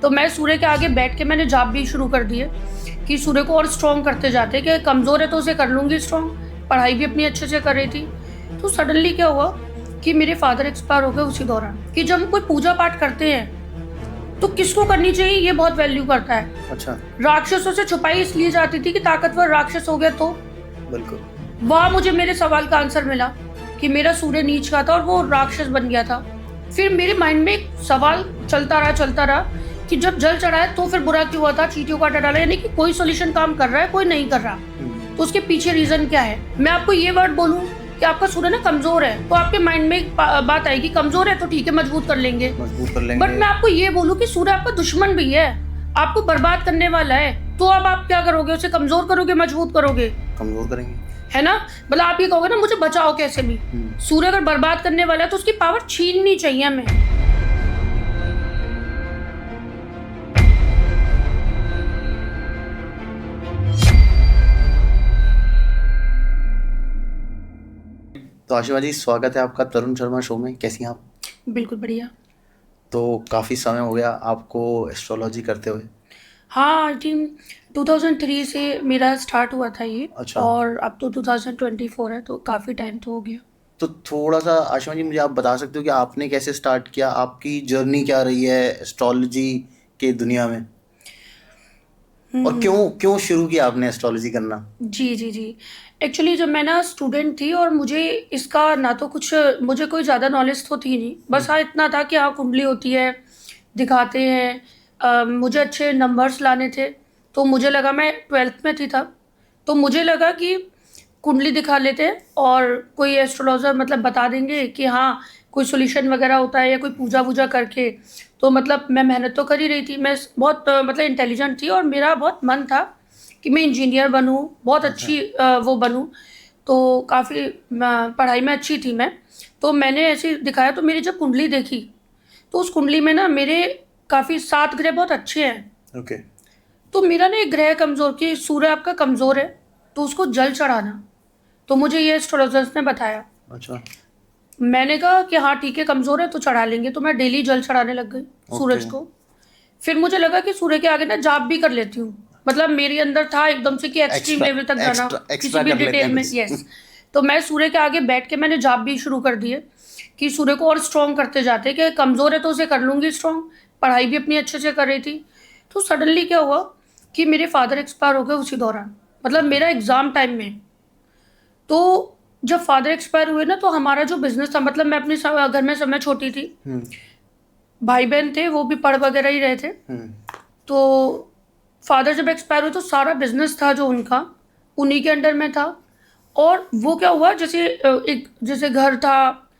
तो मैं सूर्य के आगे बैठ के मैंने जाप भी शुरू कर दिए कि सूर्य को और स्ट्रॉन्ग करते जाते, कि कमज़ोर है तो उसे कर लूँगी स्ट्रॉन्ग। पढ़ाई भी अपनी अच्छे से कर रही थी। तो सडनली क्या हुआ कि मेरे फादर एक्सपायर हो गए उसी दौरान। कि जब हम कोई पूजा पाठ करते हैं तो किसको करनी चाहिए ये बहुत वैल्यू करता है। अच्छा, राक्षसों से छुपाई इसलिए जाती थी कि ताकतवर राक्षस हो गया तो। बिल्कुल। वहाँ मुझे मेरे सवाल का आंसर मिला कि मेरा सूर्य नीच का था और वो राक्षस बन गया था। फिर मेरे माइंड में एक सवाल चलता रहा कि जब जल चढ़ा है तो फिर बुरा क्यों हुआ था, चींटियों का आटा डाला, यानी कि कोई सॉल्यूशन काम कर रहा है, कोई नहीं कर रहा। तो उसके पीछे रीजन क्या है। मैं आपको ये वर्ड बोलूं कि आपका सूर्य ना कमजोर है, तो आपके माइंड में एक बात आएगी, कमजोर है तो ठीक है, मजबूत कर लेंगे। बट मैं आपको ये बोलूं कि सूर्य आपका दुश्मन भी है, आपको बर्बाद करने वाला है। तो अब आप क्या करोगे, उसे कमजोर करोगे, मजबूत करोगे? कमजोर करेंगे, है ना। मतलब आप ये कहोगे ना मुझे बचाओ कैसे भी। सूर्य अगर बर्बाद करने वाला है तो उसकी पावर छीननी चाहिए हमें। तो आशीर्वाद जी, स्वागत है आपका तरुण शर्मा शो में। कैसी हैं आप? बिल्कुल बढ़िया। तो काफ़ी समय हो गया आपको एस्ट्रोलॉजी करते हुए। हाँ, आई थिंक 2003 से मेरा स्टार्ट हुआ था ये। अच्छा। और अब तो 2024 है, तो काफ़ी टाइम तो हो गया। तो थोड़ा सा आशीर्वाद जी मुझे आप बता सकते हो कि आपने कैसे स्टार्ट किया, आपकी जर्नी क्या रही है एस्ट्रोलॉजी के दुनिया में, और क्यों शुरू किया आपने एस्ट्रोलॉजी करना? जी। एक्चुअली जब मैं ना स्टूडेंट थी और मुझे इसका ना तो कुछ, मुझे कोई ज़्यादा नॉलेज तो थी नहीं। बस हाँ इतना था कि हाँ कुंडली होती है, दिखाते हैं। मुझे अच्छे नंबर्स लाने थे, तो मुझे लगा, मैं 12th में थी तब, तो मुझे लगा कि कुंडली दिखा लेते हैं और कोई एस्ट्रोलॉजर मतलब बता देंगे कि हाँ कोई सॉल्यूशन वगैरह होता है या कोई पूजा वूजा करके। तो मतलब मैं मेहनत तो कर ही रही थी, मैं बहुत मतलब इंटेलिजेंट थी और मेरा बहुत मन था कि मैं इंजीनियर बनूँ, बहुत अच्छी वो बनूँ। तो काफ़ी पढ़ाई में अच्छी थी मैं। तो मैंने ऐसे दिखाया, तो मेरी जब कुंडली देखी तो उस कुंडली में ना मेरे काफ़ी 7 ग्रह बहुत अच्छे हैं। ओके। तो मेरा ना एक ग्रह कमज़ोर, कि सूर्य आपका कमज़ोर है तो उसको जल चढ़ाना। तो मुझे ये एस्ट्रोलॉजर्स ने बताया। अच्छा। मैंने कहा कि हाँ ठीक है, कमज़ोर है तो चढ़ा लेंगे। तो मैं डेली जल चढ़ाने लग गई सूरज को। फिर मुझे लगा कि सूर्य के आगे ना जाप भी कर लेती हूँ। मतलब मेरे अंदर था एकदम से कि एक्सट्रीम लेवल तक जाना, किसी भी डिटेल में। यस। तो मैं सूर्य के आगे बैठ के मैंने जाप भी शुरू कर दिए कि सूर्य को और स्ट्रॉन्ग करते जाते, कि कमज़ोर है तो उसे कर लूँगी स्ट्रॉन्ग। पढ़ाई भी अपनी अच्छे से कर रही थी। तो सडनली क्या हुआ कि मेरे फादर एक्सपायर हो गए उसी दौरान, मतलब मेरा एग्ज़ाम टाइम में। तो जब फादर एक्सपायर हुए ना, तो हमारा जो बिजनेस था, मतलब मैं अपने घर में सब में छोटी थी, भाई बहन थे वो भी पढ़ वगैरह ही रहे थे। तो फादर जब एक्सपायर हुए तो सारा बिजनेस था जो उनका, उन्हीं के अंडर में था। और वो क्या हुआ, जैसे एक जैसे घर था,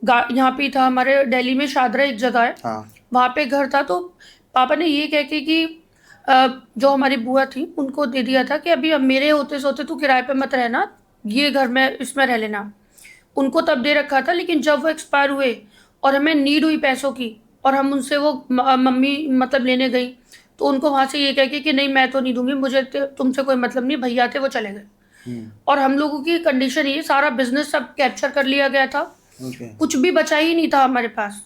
यहाँ पे था हमारे दिल्ली में शादरा एक जगह है, वहाँ पे घर था। तो पापा ने ये कह के कि जो हमारी बुआ थी उनको दे दिया था कि अभी अब मेरे होते सोते तू किराए पे मत रहना, ये घर में इसमें रह लेना। उनको तब दे रखा था, लेकिन जब वो एक्सपायर हुए और हमें नीड हुई पैसों की और हम उनसे वो मम्मी मतलब लेने गई, तो उनको वहाँ से ये कह के कि नहीं मैं तो नहीं दूंगी, मुझे तुमसे कोई मतलब नहीं, भैया थे वो चले गए। और हम लोगों की कंडीशन ये, सारा बिजनेस सब कैप्चर कर लिया गया था। कुछ भी बचा ही नहीं था हमारे पास।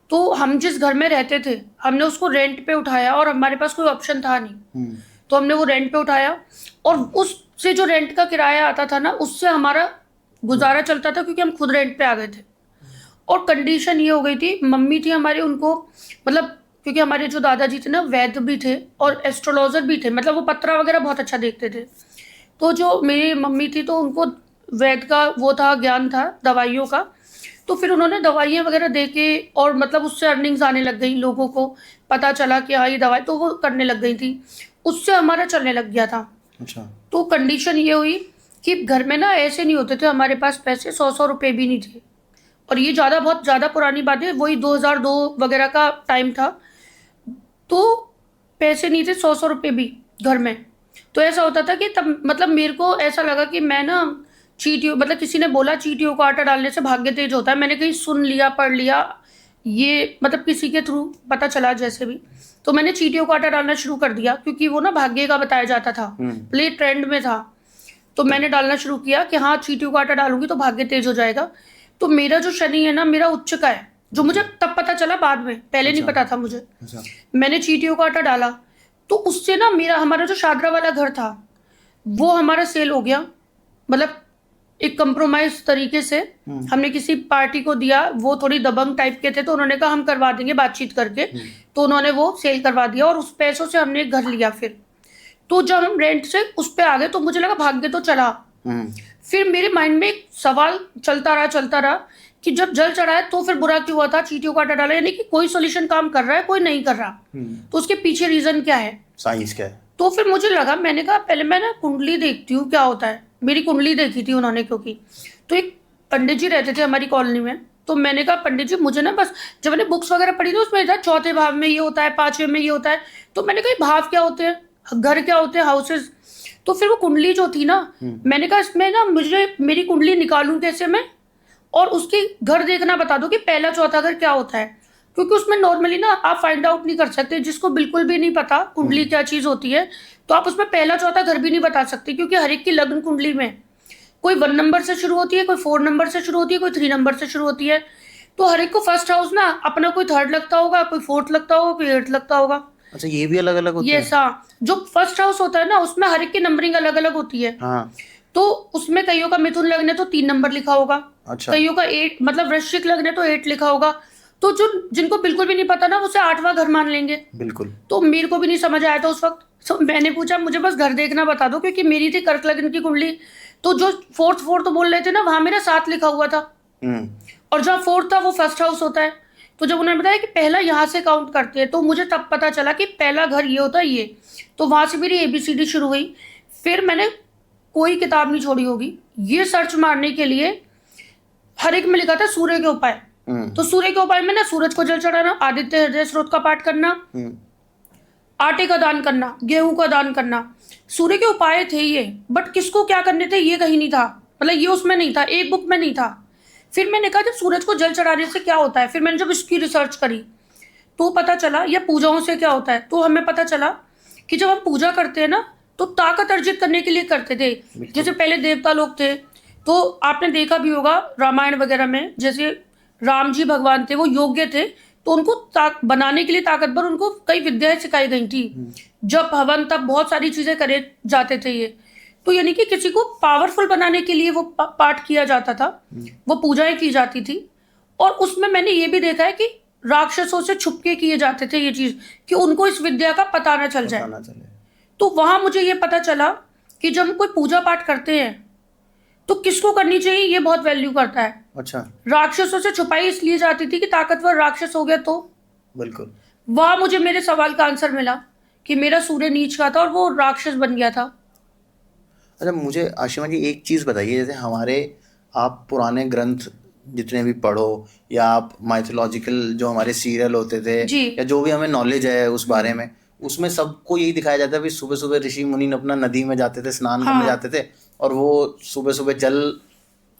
तो हम जिस घर में रहते थे हमने उसको रेंट पे उठाया और हमारे पास कोई ऑप्शन था नहीं। तो हमने वो रेंट पे उठाया और उससे जो रेंट का किराया आता था ना, उससे हमारा गुजारा चलता था, क्योंकि हम खुद रेंट पे आ गए थे। और कंडीशन ये हो गई थी, मम्मी थी हमारी, उनको मतलब क्योंकि हमारे जो दादाजी थे ना वैद्य भी थे और एस्ट्रोलॉजर भी थे, मतलब वो पत्रा वगैरह बहुत अच्छा देखते थे। तो जो मेरी मम्मी थी तो उनको वैद्य का वो था, ज्ञान था दवाइयों का। तो फिर उन्होंने दवाइयाँ वगैरह दे के, और मतलब उससे अर्निंग्स आने लग गई, लोगों को पता चला कि हाँ ये दवाई, तो वो करने लग गई थी, उससे हमारा चलने लग गया था। अच्छा। तो कंडीशन ये हुई कि घर में ना ऐसे नहीं होते थे हमारे पास पैसे, 100 रुपये भी नहीं थे। और ये बहुत ज़्यादा पुरानी बात है, वही 2002 वगैरह का टाइम था। तो पैसे नहीं थे 100 रुपये भी घर में। तो ऐसा होता था कि तब मतलब मेरे को ऐसा लगा कि मैं ना चींटियों, मतलब किसी ने बोला चींटियों को आटा डालने से भाग्य तेज होता है, मैंने कहीं सुन लिया, पढ़ लिया, ये मतलब किसी के थ्रू पता चला जैसे भी। तो मैंने चींटियों को आटा डालना शुरू कर दिया, क्योंकि वो ना भाग्य का बताया जाता था, प्ले ट्रेंड में था। तो मैंने डालना शुरू किया कि हाँ चींटियों को आटा डालूंगी तो भाग्य तेज हो जाएगा। तो मेरा जो शनि है ना, मेरा उच्च का है, जो मुझे तब पता चला बाद में, पहले नहीं अच्छा। पता था मुझे। अच्छा। मैंने चींटियों का आटा डाला तो उससे ना हमारा जो शादरा वाला घर था वो हमारा सेल हो गया, मतलब एक कंप्रोमाइज तरीके से। हमने किसी पार्टी को दिया, वो थोड़ी दबंग टाइप के थे तो उन्होंने कहा हम करवा देंगे बातचीत करके, तो उन्होंने वो सेल करवा दिया और उस पैसों से हमने एक घर लिया। फिर तो जब हम रेंट से उस पे आ गए तो मुझे लगा भाग्य तो चला। फिर मेरे माइंड में एक सवाल चलता रहा कि जब जल चढ़ा है तो फिर बुरा क्यों हुआ था, चींटियों का आटा डाला, यानी कि कोई सॉल्यूशन काम कर रहा है, कोई नहीं कर रहा, तो उसके पीछे रीजन क्या है, साइंस क्या है। तो फिर मुझे लगा, मैंने कहा पहले मैं ना कुंडली देखती हूँ क्या होता है। मेरी कुंडली देखी थी उन्होंने, क्योंकि तो एक पंडित जी रहते थे हमारी कॉलोनी में, तो मैंने कहा पंडित जी मुझे ना बस, जब मैंने बुक्स वगैरह पढ़ी थी उसमें था चौथे भाव में ये होता है, पांचवें में ये होता है, तो मैंने कहा भाव क्या होते हैं, घर क्या होते हैं, हाउसेस। तो फिर वो कुंडली जो थी ना, मैंने कहा इसमें ना मुझे मेरी कुंडली निकालूं कैसे मैं, और उसकी घर देखना बता दो कि पहला चौथा घर क्या होता है, क्योंकि उसमें नॉर्मली ना आप फाइंड आउट नहीं कर सकते, जिसको बिल्कुल भी नहीं पता कुंडली क्या चीज होती है, तो आप उसमें पहला चौथा घर भी नहीं बता सकते, क्योंकि हर एक की लग्न कुंडली में कोई 1 नंबर से शुरू होती है, कोई 4 नंबर से शुरू होती है, कोई 3 नंबर से शुरू होती है, तो हर एक को फर्स्ट हाउस ना अपना कोई 3rd लगता होगा, कोई 4th लगता होगा, कोई 8th लगता होगा। अच्छा, ये भी अलग अलग होते ये हैं। सा जो फर्स्ट हाउस होता है ना उसमें हर एक की नंबरिंग अलग अलग होती है। हाँ। तो उसमें कईयों का मिथुन लग्न है तो 3 नंबर लिखा होगा, अच्छा। कईयों का 8 मतलब वृश्चिक लग्न है तो 8 लिखा होगा, तो जो जिनको बिल्कुल भी नहीं पता ना उसे 8वां घर मान लेंगे। बिल्कुल। तो मेरे को भी नहीं समझ आया था उस वक्त, तो मैंने पूछा मुझे बस घर देखना बता दो, क्योंकि मेरी थी कर्क लग्न की कुंडली, तो जो 4th बोल रहे थे ना वहां मेरा 7 लिखा हुआ था, और जहाँ 4th था वो फर्स्ट हाउस होता है। तो जब उन्होंने बताया कि पहला यहाँ से काउंट करते हैं, तो मुझे तब पता चला कि पहला घर ये होता है ये, तो वहां से मेरी ABCD शुरू हुई। फिर मैंने कोई किताब नहीं छोड़ी होगी ये सर्च मारने के लिए, हर एक में लिखा था सूर्य के उपाय, तो सूर्य के उपाय में ना सूरज को जल चढ़ाना, आदित्य हृदय स्रोत का पाठ करना, आटे का दान करना, गेहूं का दान करना, सूर्य के उपाय थे ये, बट किसको क्या करने थे ये कहीं नहीं था, मतलब ये उसमें नहीं था, एक बुक में नहीं था। फिर मैंने कहा जब सूरज को जल चढ़ाने से क्या होता है, फिर मैंने जब इसकी रिसर्च करी तो पता चला या पूजाओं से क्या होता है, तो हमें पता चला कि जब हम पूजा करते हैं ना तो ताकत अर्जित करने के लिए करते थे। जैसे पहले देवता लोग थे, तो आपने देखा भी होगा रामायण वगैरह में, जैसे राम जी भगवान थे, वो योग्य थे, तो उनको बनाने के लिए ताकतवर उनको कई विद्याएं सिखाई गई थी, जब हवन तब बहुत सारी चीजें करे जाते थे ये, तो यानी कि किसी को पावरफुल बनाने के लिए वो पाठ किया जाता था, वो पूजाएं की जाती थी। और उसमें मैंने ये भी देखा है कि राक्षसों से छुपके किए जाते थे ये चीज, कि उनको इस विद्या का पता ना चल जाए। तो वहां मुझे ये पता चला कि जब हम कोई पूजा पाठ करते हैं तो किसको करनी चाहिए, ये बहुत वैल्यू करता है। अच्छा। राक्षसों से छुपाई इसलिए जाती थी कि ताकतवर राक्षस हो गया तो, बिल्कुल, वहां मुझे मेरे सवाल का आंसर मिला कि मेरा सूर्य नीच का था और वो राक्षस बन गया था। अच्छा, मुझे आशिमा जी एक चीज़ बताइए, जैसे हमारे आप पुराने ग्रंथ जितने भी पढ़ो, या आप माइथोलॉजिकल जो हमारे सीरियल होते थे, या जो भी हमें नॉलेज है उस बारे में, उसमें सबको यही दिखाया जाता है, सुबह सुबह ऋषि मुनि अपना नदी में जाते थे, स्नान करने जाते थे, और वो सुबह सुबह जल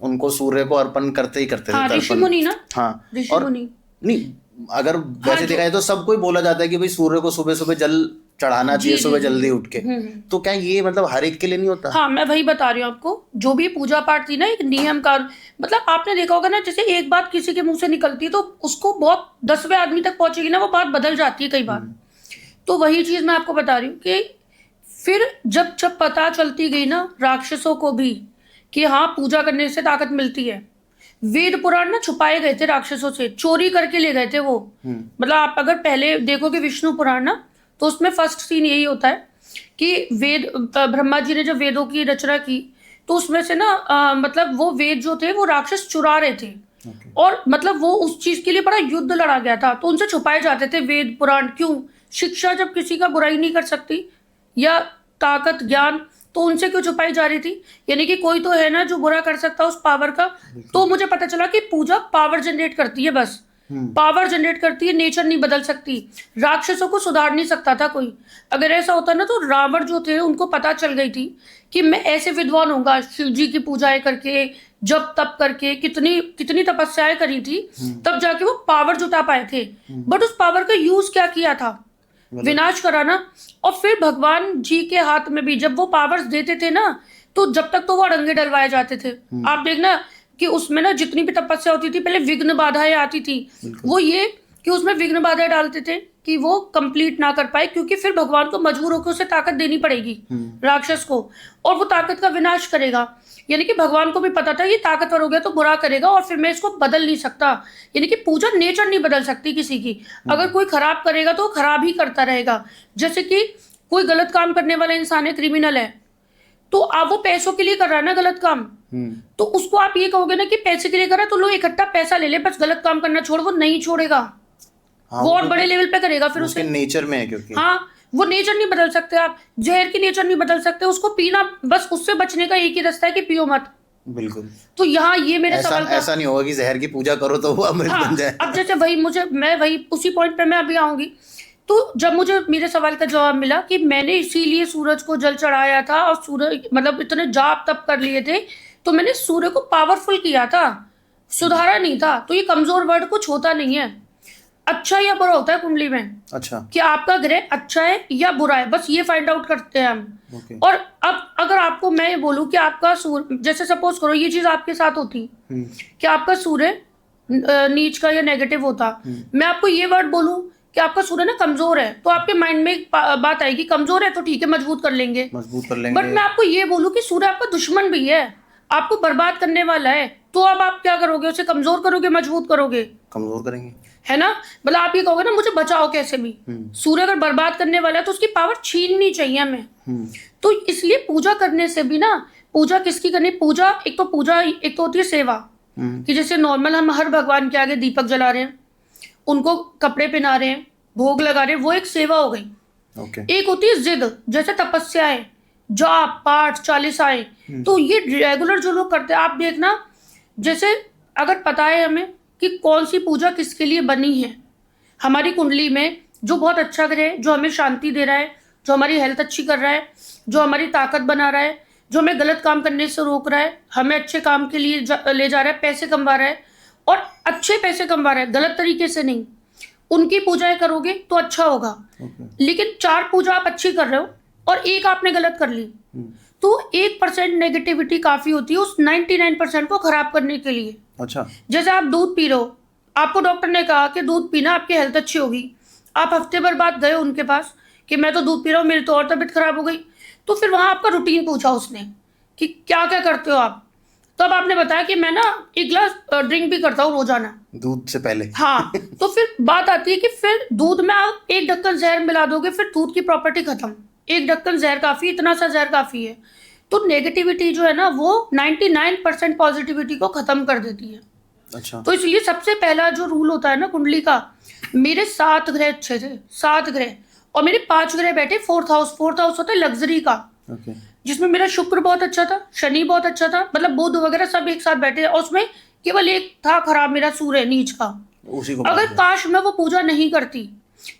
उनको सूर्य को अर्पण करते ही करते थे। ऋषि मुनि ना, हाँ, ऋषि और मुनि नहीं, अगर वैसे देखा जाए तो सबको ही बोला जाता है कि भाई सूर्य को सुबह सुबह जल चढ़ाना चाहिए, सुबह जल्दी उठ के, तो क्या ये मतलब हर एक के लिए नहीं होता? हाँ, मैं वही बता रही हूँ आपको, जो भी पूजा पाठ थी ना एक नियम का, मतलब आपने देखा होगा ना, जैसे एक बात किसी के मुंह से निकलती है तो उसको बहुत 10वें आदमी तक पहुंचेगी ना, वो बात बदल जाती है कई बार। तो वही चीज मैं आपको बता रही हूँ कि फिर जब पता चलती गई ना राक्षसों को भी कि हाँ पूजा करने से ताकत मिलती है, वेद पुराण ना छुपाए गए थे राक्षसों से, चोरी करके ले गए थे वो। मतलब आप अगर पहले देखोगे विष्णु पुराण ना, तो उसमें फर्स्ट सीन यही होता है कि वेद, ब्रह्मा जी ने जब वेदों की रचना की तो उसमें से ना मतलब वो वेद जो थे वो राक्षस चुरा रहे थे, और मतलब वो उस चीज के लिए बड़ा युद्ध लड़ा गया था, तो उनसे छुपाए जाते थे वेद पुराण। क्यों? शिक्षा जब किसी का बुराई नहीं कर सकती, या ताकत ज्ञान, तो उनसे क्यों छुपाई जा रही थी? यानी कि कोई तो है ना जो बुरा कर सकता है उस पावर का। तो मुझे पता चला कि पूजा पावर जनरेट करती है, बस पावर जनरेट करती है, नेचर नहीं बदल सकती। राक्षसों को सुधार नहीं सकता था कोई। अगर ऐसा होता ना तो रावण जो थे उनको पता चल गई थी कि मैं ऐसे विद्वान होऊंगा, शिव जी की पूजाएं करके, जब तप करके, कितनी कितनी तपस्याएं करी थी, तब जाके वो पावर जुटा पाए थे। बट उस पावर का यूज क्या किया था? विनाश कराना। और फिर भगवान जी के हाथ में भी जब वो पावर्स देते थे ना, तो जब तक तो वो अड़ंगे डलवाए जाते थे। आप देखना कि उसमें ना जितनी भी तपस्या होती थी पहले विघ्न बाधाएं आती थी, वो ये कि उसमें विघ्न बाधाएं डालते थे कि वो कंप्लीट ना कर पाए, क्योंकि फिर भगवान को मजबूर होकर उसे ताकत देनी पड़ेगी राक्षस को, और वो ताकत का विनाश करेगा। यानी कि भगवान को भी पता था ये ताकतवर हो गया तो बुरा करेगा और फिर मैं इसको बदल नहीं सकता। यानी कि पूजा नेचर नहीं बदल सकती किसी की, अगर कोई खराब करेगा तो खराब ही करता रहेगा। जैसे कि कोई गलत काम करने वाला इंसान है, क्रिमिनल है, तो आप वो पैसों के लिए कर रहा है ना गलत काम, तो उसको आप ये कहोगे ना कि पैसे के लिए कर रहा है तो लो इकट्ठा पैसा ले ले, बस गलत काम करना छोड़, वो नहीं छोड़ेगा। हाँ, वो और बड़े लेवल पे करेगा फिर उसके नेचर में है, क्योंकि हाँ, वो नेचर नहीं बदल सकते आप, जहर की नेचर नहीं बदल सकते, उसको पीना, बस उससे बचने का एक ही रास्ता है कि पियो मत। बिल्कुल। तो यहाँ ये मेरे सवाल का ऐसा नहीं होगा कि जहर की पूजा करो तो वो अमृत बन जाए। अब जैसे वही उसी पॉइंट पे मैं अभी आऊंगी। तो जब मुझे मेरे सवाल का जवाब मिला कि मैंने इसीलिए सूरज को जल चढ़ाया था और सूरज मतलब इतने जाप तप कर लिए थे, तो मैंने सूर्य को पावरफुल किया था, सुधारा नहीं था। तो ये कमजोर वर्ड कुछ होता नहीं है, अच्छा या बुरा होता है कुंडली में। अच्छा, कि आपका ग्रह अच्छा है या बुरा है, बस ये फाइंड आउट करते हैं हम। और अब अगर आपको मैं ये बोलूं कि आपका सूर्य, जैसे सपोज करो ये चीज आपके साथ होती कि आपका सूर्य नीच का या नेगेटिव होता, मैं आपको ये वर्ड बोलूं कि आपका सूर्य ना कमजोर है, तो आपके माइंड में एक बात आएगी कमजोर है तो ठीक है मजबूत कर लेंगे। बट मैं आपको ये बोलूं कि सूर्य आपका दुश्मन भी है, आपको बर्बाद करने वाला है, तो अब आप क्या करोगे, उसे कमजोर करोगे मजबूत करोगे? कमजोर करेंगे, है ना। मतलब आप ये कहोगे ना मुझे बचाओ कैसे भी, सूर्य अगर बर्बाद करने वाला है तो उसकी पावर छीननी चाहिए हमें। तो इसलिए पूजा करने से भी ना, पूजा किसकी करनी, पूजा एक तो होती है सेवा, कि जैसे नॉर्मल हम हर भगवान के आगे दीपक जला रहे हैं, उनको कपड़े पहना रहे हैं, भोग लगा रहे हैं, वो एक सेवा हो गई। एक होती है जिद, जैसे तपस्याएं, जाप पाठ चालीसाएं, तो ये रेगुलर जो लोग करते हैं, आप देखना, जैसे अगर पता है हमें कि कौन सी पूजा किसके लिए बनी है, हमारी कुंडली में जो बहुत अच्छा ग्रह, जो हमें शांति दे रहा है, जो हमारी हेल्थ अच्छी कर रहा है, जो हमारी ताकत बना रहा है, जो हमें गलत काम करने से रोक रहा है, हमें अच्छे काम के लिए ले जा रहा है, पैसे कमा रहा है और अच्छे पैसे कमा रहा है, गलत तरीके से नहीं, उनकी पूजाएं करोगे तो अच्छा होगा। लेकिन 4 पूजा आप अच्छी कर रहे हो और एक आपने गलत कर ली, तो 1% नेगेटिविटी काफी होती है उस 99% को खराब करने के लिए। अच्छा, जैसे आप दूध पी रहे हो, आपको डॉक्टर ने कहा कि दूध पीना आपकी हेल्थ अच्छी होगी, आप हफ्ते भर बाद गए उनके पास कि मैं तो दूध पी रहा हूँ, मेरी तो और तबीयत खराब हो गई, तो फिर वहां आपका रूटीन पूछा उसने कि क्या क्या करते हो आप, तो अब आपने बताया कि मैं ना 1 गिलास ड्रिंक भी करता हूँ रोजाना दूध से पहले। हाँ, तो फिर बात आती है कि फिर दूध में आप 1 ढक्कन जहर मिला दोगे, फिर दूध की प्रॉपर्टी खत्म, 1 ढक्कन जहर काफी, इतना सा जहर काफी है। तो नेगेटिविटी जो है ना वो 99% पॉजिटिविटी को खत्म कर देती है। अच्छा, तो इसलिए सबसे पहला जो रूल होता है ना कुंडली का, मेरे 7 ग्रह अच्छे थे, 7 ग्रह, और मेरे 5 ग्रह बैठे 4th हाउस होता है लग्जरी का, जिसमें मेरा शुक्र बहुत अच्छा था, शनि बहुत अच्छा था, मतलब बुध वगैरह सब एक साथ बैठे, और उसमें केवल एक था खराब, मेरा सूर्य नीच का। उसी को अगर काश मैं वो पूजा नहीं करती,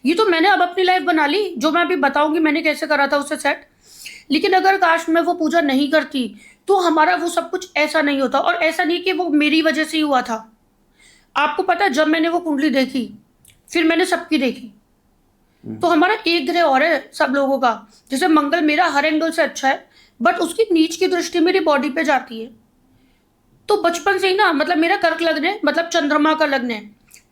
ये तो मैंने अब अपनी लाइफ बना ली, जो मैं अभी बताऊंगी मैंने कैसे करा था उससे सेट, लेकिन अगर काश मैं वो पूजा नहीं करती तो हमारा वो सब कुछ ऐसा नहीं होता। और ऐसा नहीं कि वो मेरी वजह से ही हुआ था, आपको पता है जब मैंने वो कुंडली देखी फिर मैंने सबकी देखी, तो हमारा एक ग्रह और है सब लोगों का, जैसे मंगल मेरा हर एंगल से अच्छा है, बट उसकी नीच की दृष्टि मेरी बॉडी पे जाती है। तो बचपन से ही ना, मतलब मेरा कर्क लग्न है, मतलब चंद्रमा का लग्न है,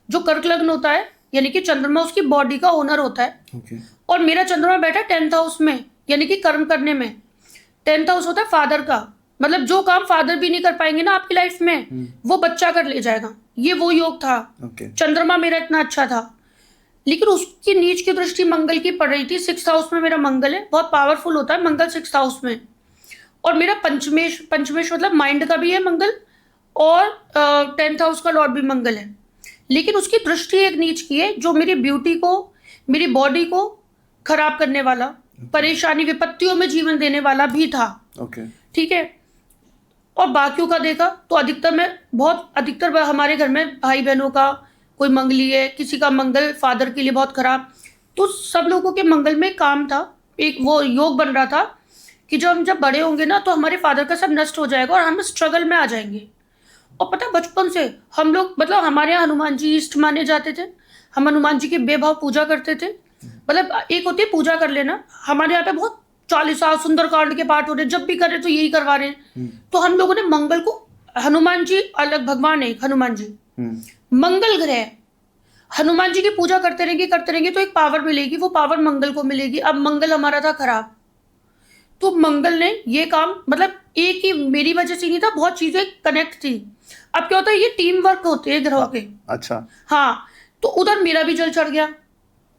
जो कर्क लग्न होता है यानी कि चंद्रमा उसकी बॉडी का ओनर होता है। और मेरा चंद्रमा बैठा 10th हाउस में, यानी कि कर्म करने में। 10th हाउस होता है फादर का, मतलब जो काम फादर भी नहीं कर पाएंगे ना आपकी लाइफ में, वो बच्चा कर ले जाएगा, ये वो योग था। चंद्रमा मेरा इतना अच्छा था, लेकिन उसकी नीच की दृष्टि मंगल की पड़ रही थी। 6th हाउस में मेरा मंगल है, बहुत पावरफुल होता है मंगल 6th हाउस में। और मेरा पंचमेश मतलब माइंड का भी है मंगल, और 10th हाउस का लॉर्ड भी मंगल है, लेकिन उसकी दृष्टि एक नीच की है जो मेरी ब्यूटी को, मेरी बॉडी को खराब करने वाला, परेशानी विपत्तियों में जीवन देने वाला भी था। ठीक है। और बाकियों का देखा तो अधिकतर हमारे घर में भाई बहनों का कोई मंगली है, किसी का मंगल फादर के लिए बहुत खराब, तो सब लोगों के मंगल में काम था, एक वो योग बन रहा था कि जब बड़े होंगे ना तो हमारे फादर का सब नष्ट हो जाएगा और हम स्ट्रगल में आ जाएंगे। और पता बचपन से हम लोग, मतलब हमारे यहाँ हनुमान जी इष्ट माने जाते थे, हम हनुमान जी की बेभाव पूजा करते थे। मतलब एक होती है पूजा कर लेना, हमारे यहाँ पे बहुत 40 सुंदरकांड के पाठ हो रहे, जब भी कर रहे तो यही करवा रहे हैं। तो हम लोगों ने मंगल को हनुमान जी अलग भगवान है, हनुमान जी मंगल ग्रह, हनुमान जी की पूजा करते रहेंगे तो एक पावर मिलेगी, वो पावर मंगल को मिलेगी। अब मंगल हमारा था खराब, तो मंगल ने ये काम, मतलब एक ही मेरी वजह से नहीं था, बहुत चीजें कनेक्ट थी। अब क्या होता है, ये टीम वर्क होते हैं ग्रहों के। अच्छा। हाँ, तो उधर मेरा भी जल चढ़ गया,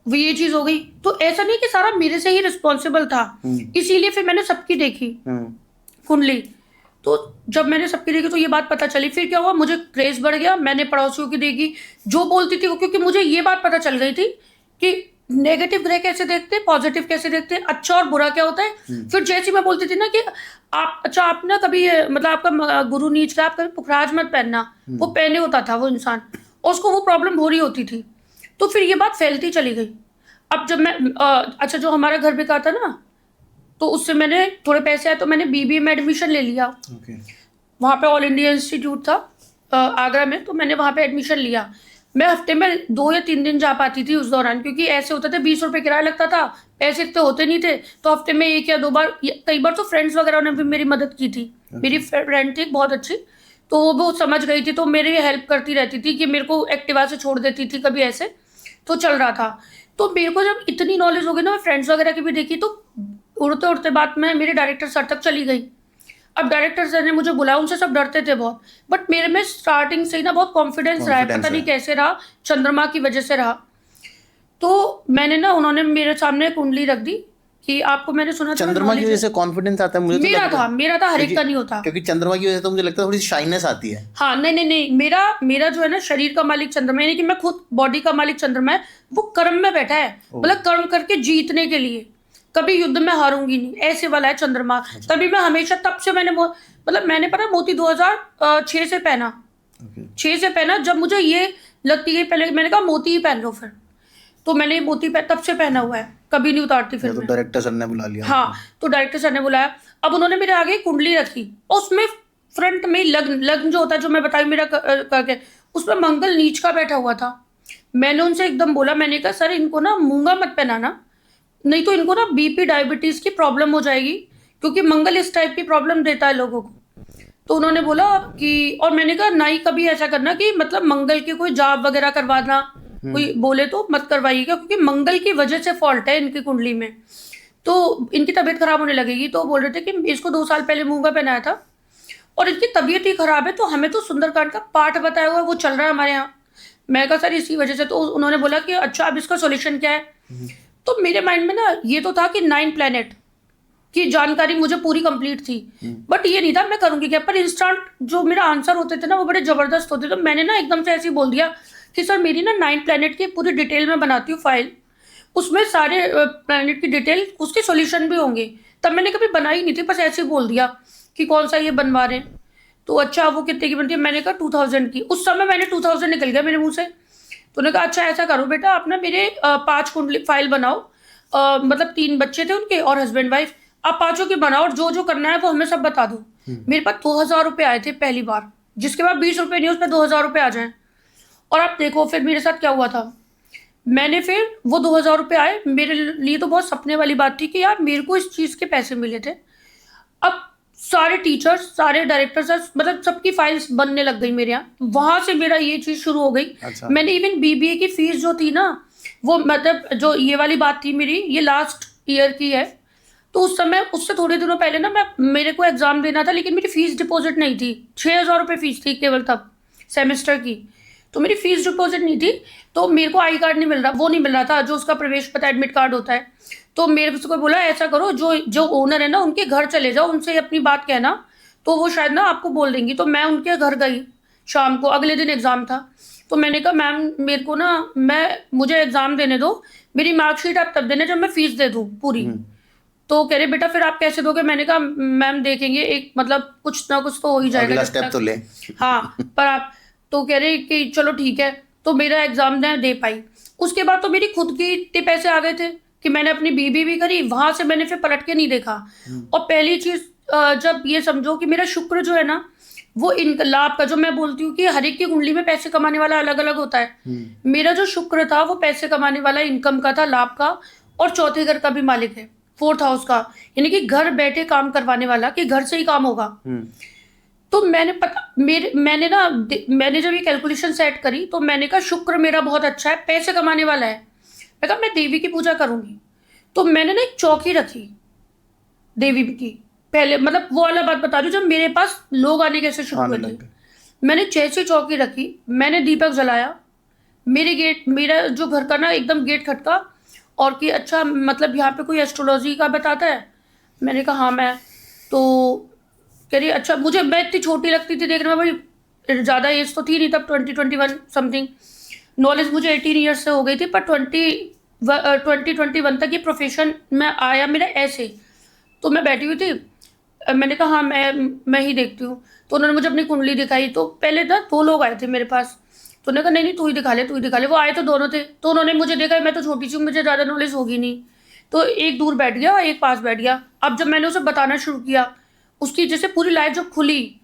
वो ये चीज हो गई। तो ऐसा नहीं कि सारा मेरे से ही रिस्पॉन्सिबल था, इसीलिए फिर मैंने सबकी देखी कुंडली। तो जब मैंने सबकी देखी तो ये बात पता चली, फिर क्या हुआ, मुझे क्रेज बढ़ गया, मैंने पड़ोसियों की देखी जो बोलती थी वो, क्योंकि मुझे ये बात पता चल गई थी कि नेगेटिव ग्रह कैसे देखते हैं, पॉजिटिव कैसे देखते हैं, अच्छा और बुरा क्या होता है। फिर जैसी मैं बोलती थी ना कि आप, अच्छा आप ना कभी मतलब आपका गुरु नीच रहा, आप कभी पुखराज मत पहनना, वो पहने होता था वो इंसान, और उसको वो प्रॉब्लम हो रही होती थी। तो फिर ये बात फैलती चली गई। अब जब मैं अच्छा, जो हमारा घर बिका था ना, तो उससे मैंने थोड़े पैसे आए तो मैंने बीबीए में एडमिशन ले लिया। वहाँ पे ऑल इंडिया इंस्टीट्यूट था आगरा में, तो मैंने वहाँ पे एडमिशन लिया। मैं हफ्ते में 2 या 3 दिन जा पाती थी उस दौरान, क्योंकि ऐसे होते थे 20 रुपये किराया लगता था, पैसे इतने होते नहीं थे, तो हफ्ते में 1 या 2 बार, कई बार तो फ्रेंड्स वगैरह ने भी मेरी मदद की थी। मेरी फ्रेंड थी बहुत अच्छी, तो वो बहुत समझ गई थी, तो मेरी हेल्प करती रहती थी कि मेरे को एक्टिवा से छोड़ देती थी कभी, ऐसे तो चल रहा था। तो मेरे को जब इतनी नॉलेज हो गई ना, मैं फ्रेंड्स वगैरह की भी देखी, तो उड़ते उड़ते बात में मेरे डायरेक्टर सर तक चली गई। अब डायरेक्टर सर ने मुझे बुलाया, उनसे सब डरते थे बहुत, बट मेरे में स्टार्टिंग से ही ना बहुत कॉन्फिडेंस रहा है, पता नहीं कैसे रहा, चंद्रमा की वजह से रहा। तो मैंने ना, उन्होंने मेरे सामने कुंडली रख दी कि आपको, मैंने सुना चंद्रमा की वजह से कॉन्फिडेंस आता है, मुझे तो मेरा था, हर एक का नहीं होता, क्योंकि चंद्रमा की वजह से तो मुझे लगता है थोड़ी शाइनेस आती है। हाँ, नहीं, मेरा जो है ना, शरीर का मालिक चंद्रमा, यानी कि मैं खुद बॉडी का मालिक चंद्रमा है, वो कर्म में बैठा है, मतलब कर्म करके जीतने के लिए, कभी युद्ध में हारूंगी नहीं, ऐसे वाला है चंद्रमा। तभी मैं हमेशा, तब से मैंने मतलब मैंने पता मोती 2006 से पहना, 6 से पहना, जब मुझे ये लगती है, पहले मैंने कहा मोती ही पहन लो फिर, तो मैंने मोती तब से पहना हुआ है, कभी नहीं उतारती फिर। तो डायरेक्टर सर ने बुला लिया। हाँ, तो डायरेक्टर सर ने बुलाया। अब उन्होंने मेरे आगे कुंडली रखी, उसमें फ्रंट में लग्न जो होता है, जो मैं बताई मेरा करके, उसमें मंगल नीच का बैठा हुआ था। मैंने उनसे एकदम बोला, मैंने कहा सर इनको ना मूंगा मत पहनाना, नहीं तो इनको ना बीपी डायबिटीज की प्रॉब्लम हो जाएगी, क्योंकि मंगल इस टाइप की प्रॉब्लम देता है लोगों को। तो उन्होंने बोला कि, और मैंने कहा ना ही कभी ऐसा करना कि मतलब मंगल की कोई जाप वगैरह करवाना, कोई बोले तो मत करवाइएगा, क्योंकि मंगल की वजह से फॉल्ट है इनकी कुंडली में, तो इनकी तबीयत खराब होने लगेगी। तो बोल रहे थे कि इसको 2 साल पहले मूंगा पहनाया था और इनकी तबीयत ही खराब है, तो हमें तो सुंदरकांड का पाठ बताया हुआ है, वो चल रहा है हमारे यहाँ। मैं कहा सर इसी वजह से। तो उन्होंने बोला कि अच्छा अब इसका सॉल्यूशन क्या है। तो मेरे माइंड में ना ये तो था कि 9 प्लैनेट की जानकारी मुझे पूरी कंप्लीट थी, बट ये नहीं था मैं करूंगी क्या। पर इंस्टेंट जो मेरा आंसर होते थे ना, वो बड़े जबरदस्त होते थे। तो मैंने ना एकदम से ऐसे ही बोल दिया कि सर मेरी ना 9 प्लैनेट की पूरी डिटेल में बनाती हूँ फाइल, उसमें सारे प्लैनेट की डिटेल, उसके सॉल्यूशन भी होंगे। तब मैंने कभी बनाई नहीं थी, बस ऐसे ही बोल दिया कि कौन सा ये बनवा रहे हैं। तो अच्छा वो कितने की बनती है, मैंने कहा 2000 की। उस समय मैंने 2000 निकल गया मेरे मुंह से। तो उन्होंने कहा अच्छा ऐसा करो बेटा, आप ना मेरे 5 कुंडली फाइल बनाओ, मतलब 3 बच्चे थे उनके और हस्बैंड वाइफ, आप 5 की बनाओ और जो जो करना है वो हमें सब बता दो। मेरे पास 2000 रुपये आए थे पहली बार, जिसके बाद 20 रुपये नहीं, उसमें 2000 रुपये आ जाए। और आप देखो फिर मेरे साथ क्या हुआ था। मैंने फिर वो 2000 रुपये आए, मेरे लिए तो बहुत सपने वाली बात थी कि यार मेरे को इस चीज़ के पैसे मिले थे। अब सारे टीचर्स, सारे डायरेक्टर्स, मतलब सबकी फाइल्स बनने लग गई मेरे यहाँ। वहां से मेरा ये चीज़ शुरू हो गई। अच्छा। मैंने इवन बीबीए की फीस जो थी ना, वो मतलब जो ये वाली बात थी मेरी, ये लास्ट ईयर की है, तो उस समय उससे थोड़े दिनों पहले ना मेरे को एग्जाम देना था, लेकिन मेरी फीस डिपॉजिट नहीं थी। 6000 रुपये फीस थी केवल तब सेमेस्टर की, तो मेरी फीस डिपॉजिट नहीं थी। तो मेरे को आई कार्ड नहीं मिल रहा, वो नहीं मिल रहा था जो उसका प्रवेश पत्र एडमिट कार्ड होता है। तो मेरे को बोला ऐसा करो, जो ओनर है ना उनके घर चले जाओ, उनसे अपनी बात कहना, तो वो शायद ना आपको बोल देंगी। तो मैं उनके घर गई शाम को, अगले दिन एग्ज़ाम था। तो मैंने कहा मैम मेरे को ना, मुझे एग्ज़ाम देने दो, मेरी मार्कशीट आप तब देना जब मैं फीस दे दूँ पूरी। तो कह रहे बेटा फिर आप कैसे दोगे। मैंने कहा मैम देखेंगे, एक मतलब कुछ ना कुछ तो हो ही जाएगा, अगला स्टेप तो ले। हाँ, पर आप, तो कह रहे कि चलो ठीक है। तो मेरा एग्जाम दे पाई। उसके बाद तो मेरी खुद की इतने पैसे आ गए थे कि मैंने अपनी बीबी भी करी, वहां से मैंने फिर पलट के नहीं देखा। और पहली चीज, जब ये समझो कि मेरा शुक्र जो है ना, वो लाभ का, जो मैं बोलती हूँ कि हर एक की कुंडली में पैसे कमाने वाला अलग अलग होता है, मेरा जो शुक्र था वो पैसे कमाने वाला, इनकम का था, लाभ का, और चौथे घर का भी मालिक है, 4th हाउस का, यानी कि घर बैठे काम करवाने वाला, कि घर से ही काम होगा। तो मैंने जब ये कैलकुलेशन सेट करी तो मैंने कहा शुक्र मेरा बहुत अच्छा है, पैसे कमाने वाला है। मैं कहा मैं देवी की पूजा करूंगी। तो मैंने ना एक चौकी रखी देवी की। पहले मतलब वो वाला बात बता रही हूँ, जब मेरे पास लोग आने कैसे शुरू आने हुए थे। लग गए। मैंने जैसी चौकी रखी, मैंने दीपक जलाया, मेरा जो घर का ना एकदम गेट खटका और कि अच्छा मतलब यहाँ पे कोई एस्ट्रोलॉजी का बताता है। मैंने कहा हाँ मैं। तो कह रही अच्छा, मैं इतनी छोटी लगती थी देखने में, भाई ज़्यादा एज तो थी नहीं तब, 20-21 समथिंग। नॉलेज मुझे 18 ईयर्स से हो गई थी, पर 20-21 तक ये प्रोफेशन में आया मेरा ऐसे। तो मैं बैठी हुई थी, मैंने कहा हाँ मैं ही देखती हूँ। तो उन्होंने मुझे अपनी कुंडली दिखाई। तो पहले ना 2 लोग आए थे मेरे पास, तो उन्होंने कहा नहीं तू ही दिखा ले, तू ही दिखा ले। वो आए तो दोनों थे, तो उन्होंने मुझे देखा, मैं तो छोटी सी हूँ, मुझे ज़्यादा नॉलेज होगी नहीं। तो एक दूर बैठ गया, एक पास बैठ गया। अब जब मैंने उसे बताना शुरू किया, उसकी जैसे पूरी लाइट जब खुली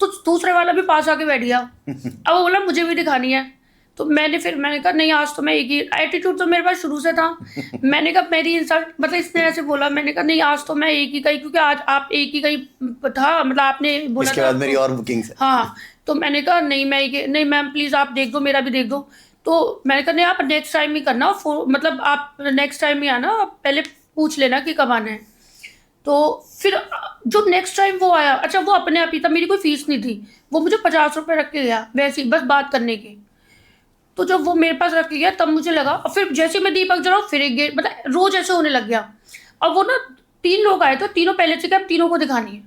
तो दूसरे वाला भी पास आके बैठ गया। अब वो बोला मुझे भी दिखानी है। तो मैंने कहा नहीं आज तो मैं एक ही, एटीट्यूड तो मेरे पास शुरू से था। मैंने कहा मेरी इंसल्ट, मतलब इसने ऐसे बोला, मैंने कहा नहीं आज तो मैं एक ही गई, क्योंकि आज आप एक ही गई था, मतलब आपने बोला इसके था बाद मेरी और बुकिंग्स है। हाँ। तो मैंने कहा नहीं नहीं मैम प्लीज़ आप देख दो, मेरा भी देख दो। तो मैंने कहा नहीं आप नेक्स्ट टाइम ही करना, मतलब आप नेक्स्ट टाइम ही आना, आप पहले पूछ लेना कि कब आना है। तो फिर जो नेक्स्ट टाइम वो आया, अच्छा वो अपने आप ही था, मेरी कोई फीस नहीं थी, वो मुझे 50 रुपये रख के गया वैसे ही, बस बात करने के। तो जब वो मेरे पास रख के गया तब मुझे लगा, और फिर जैसे मैं दीपक जलाऊं फिर एक गेट, मतलब रोज ऐसे होने लग गया। अब वो ना 3 लोग आए, तो तीनों पहले से क्या, अब तीनों को दिखानी है,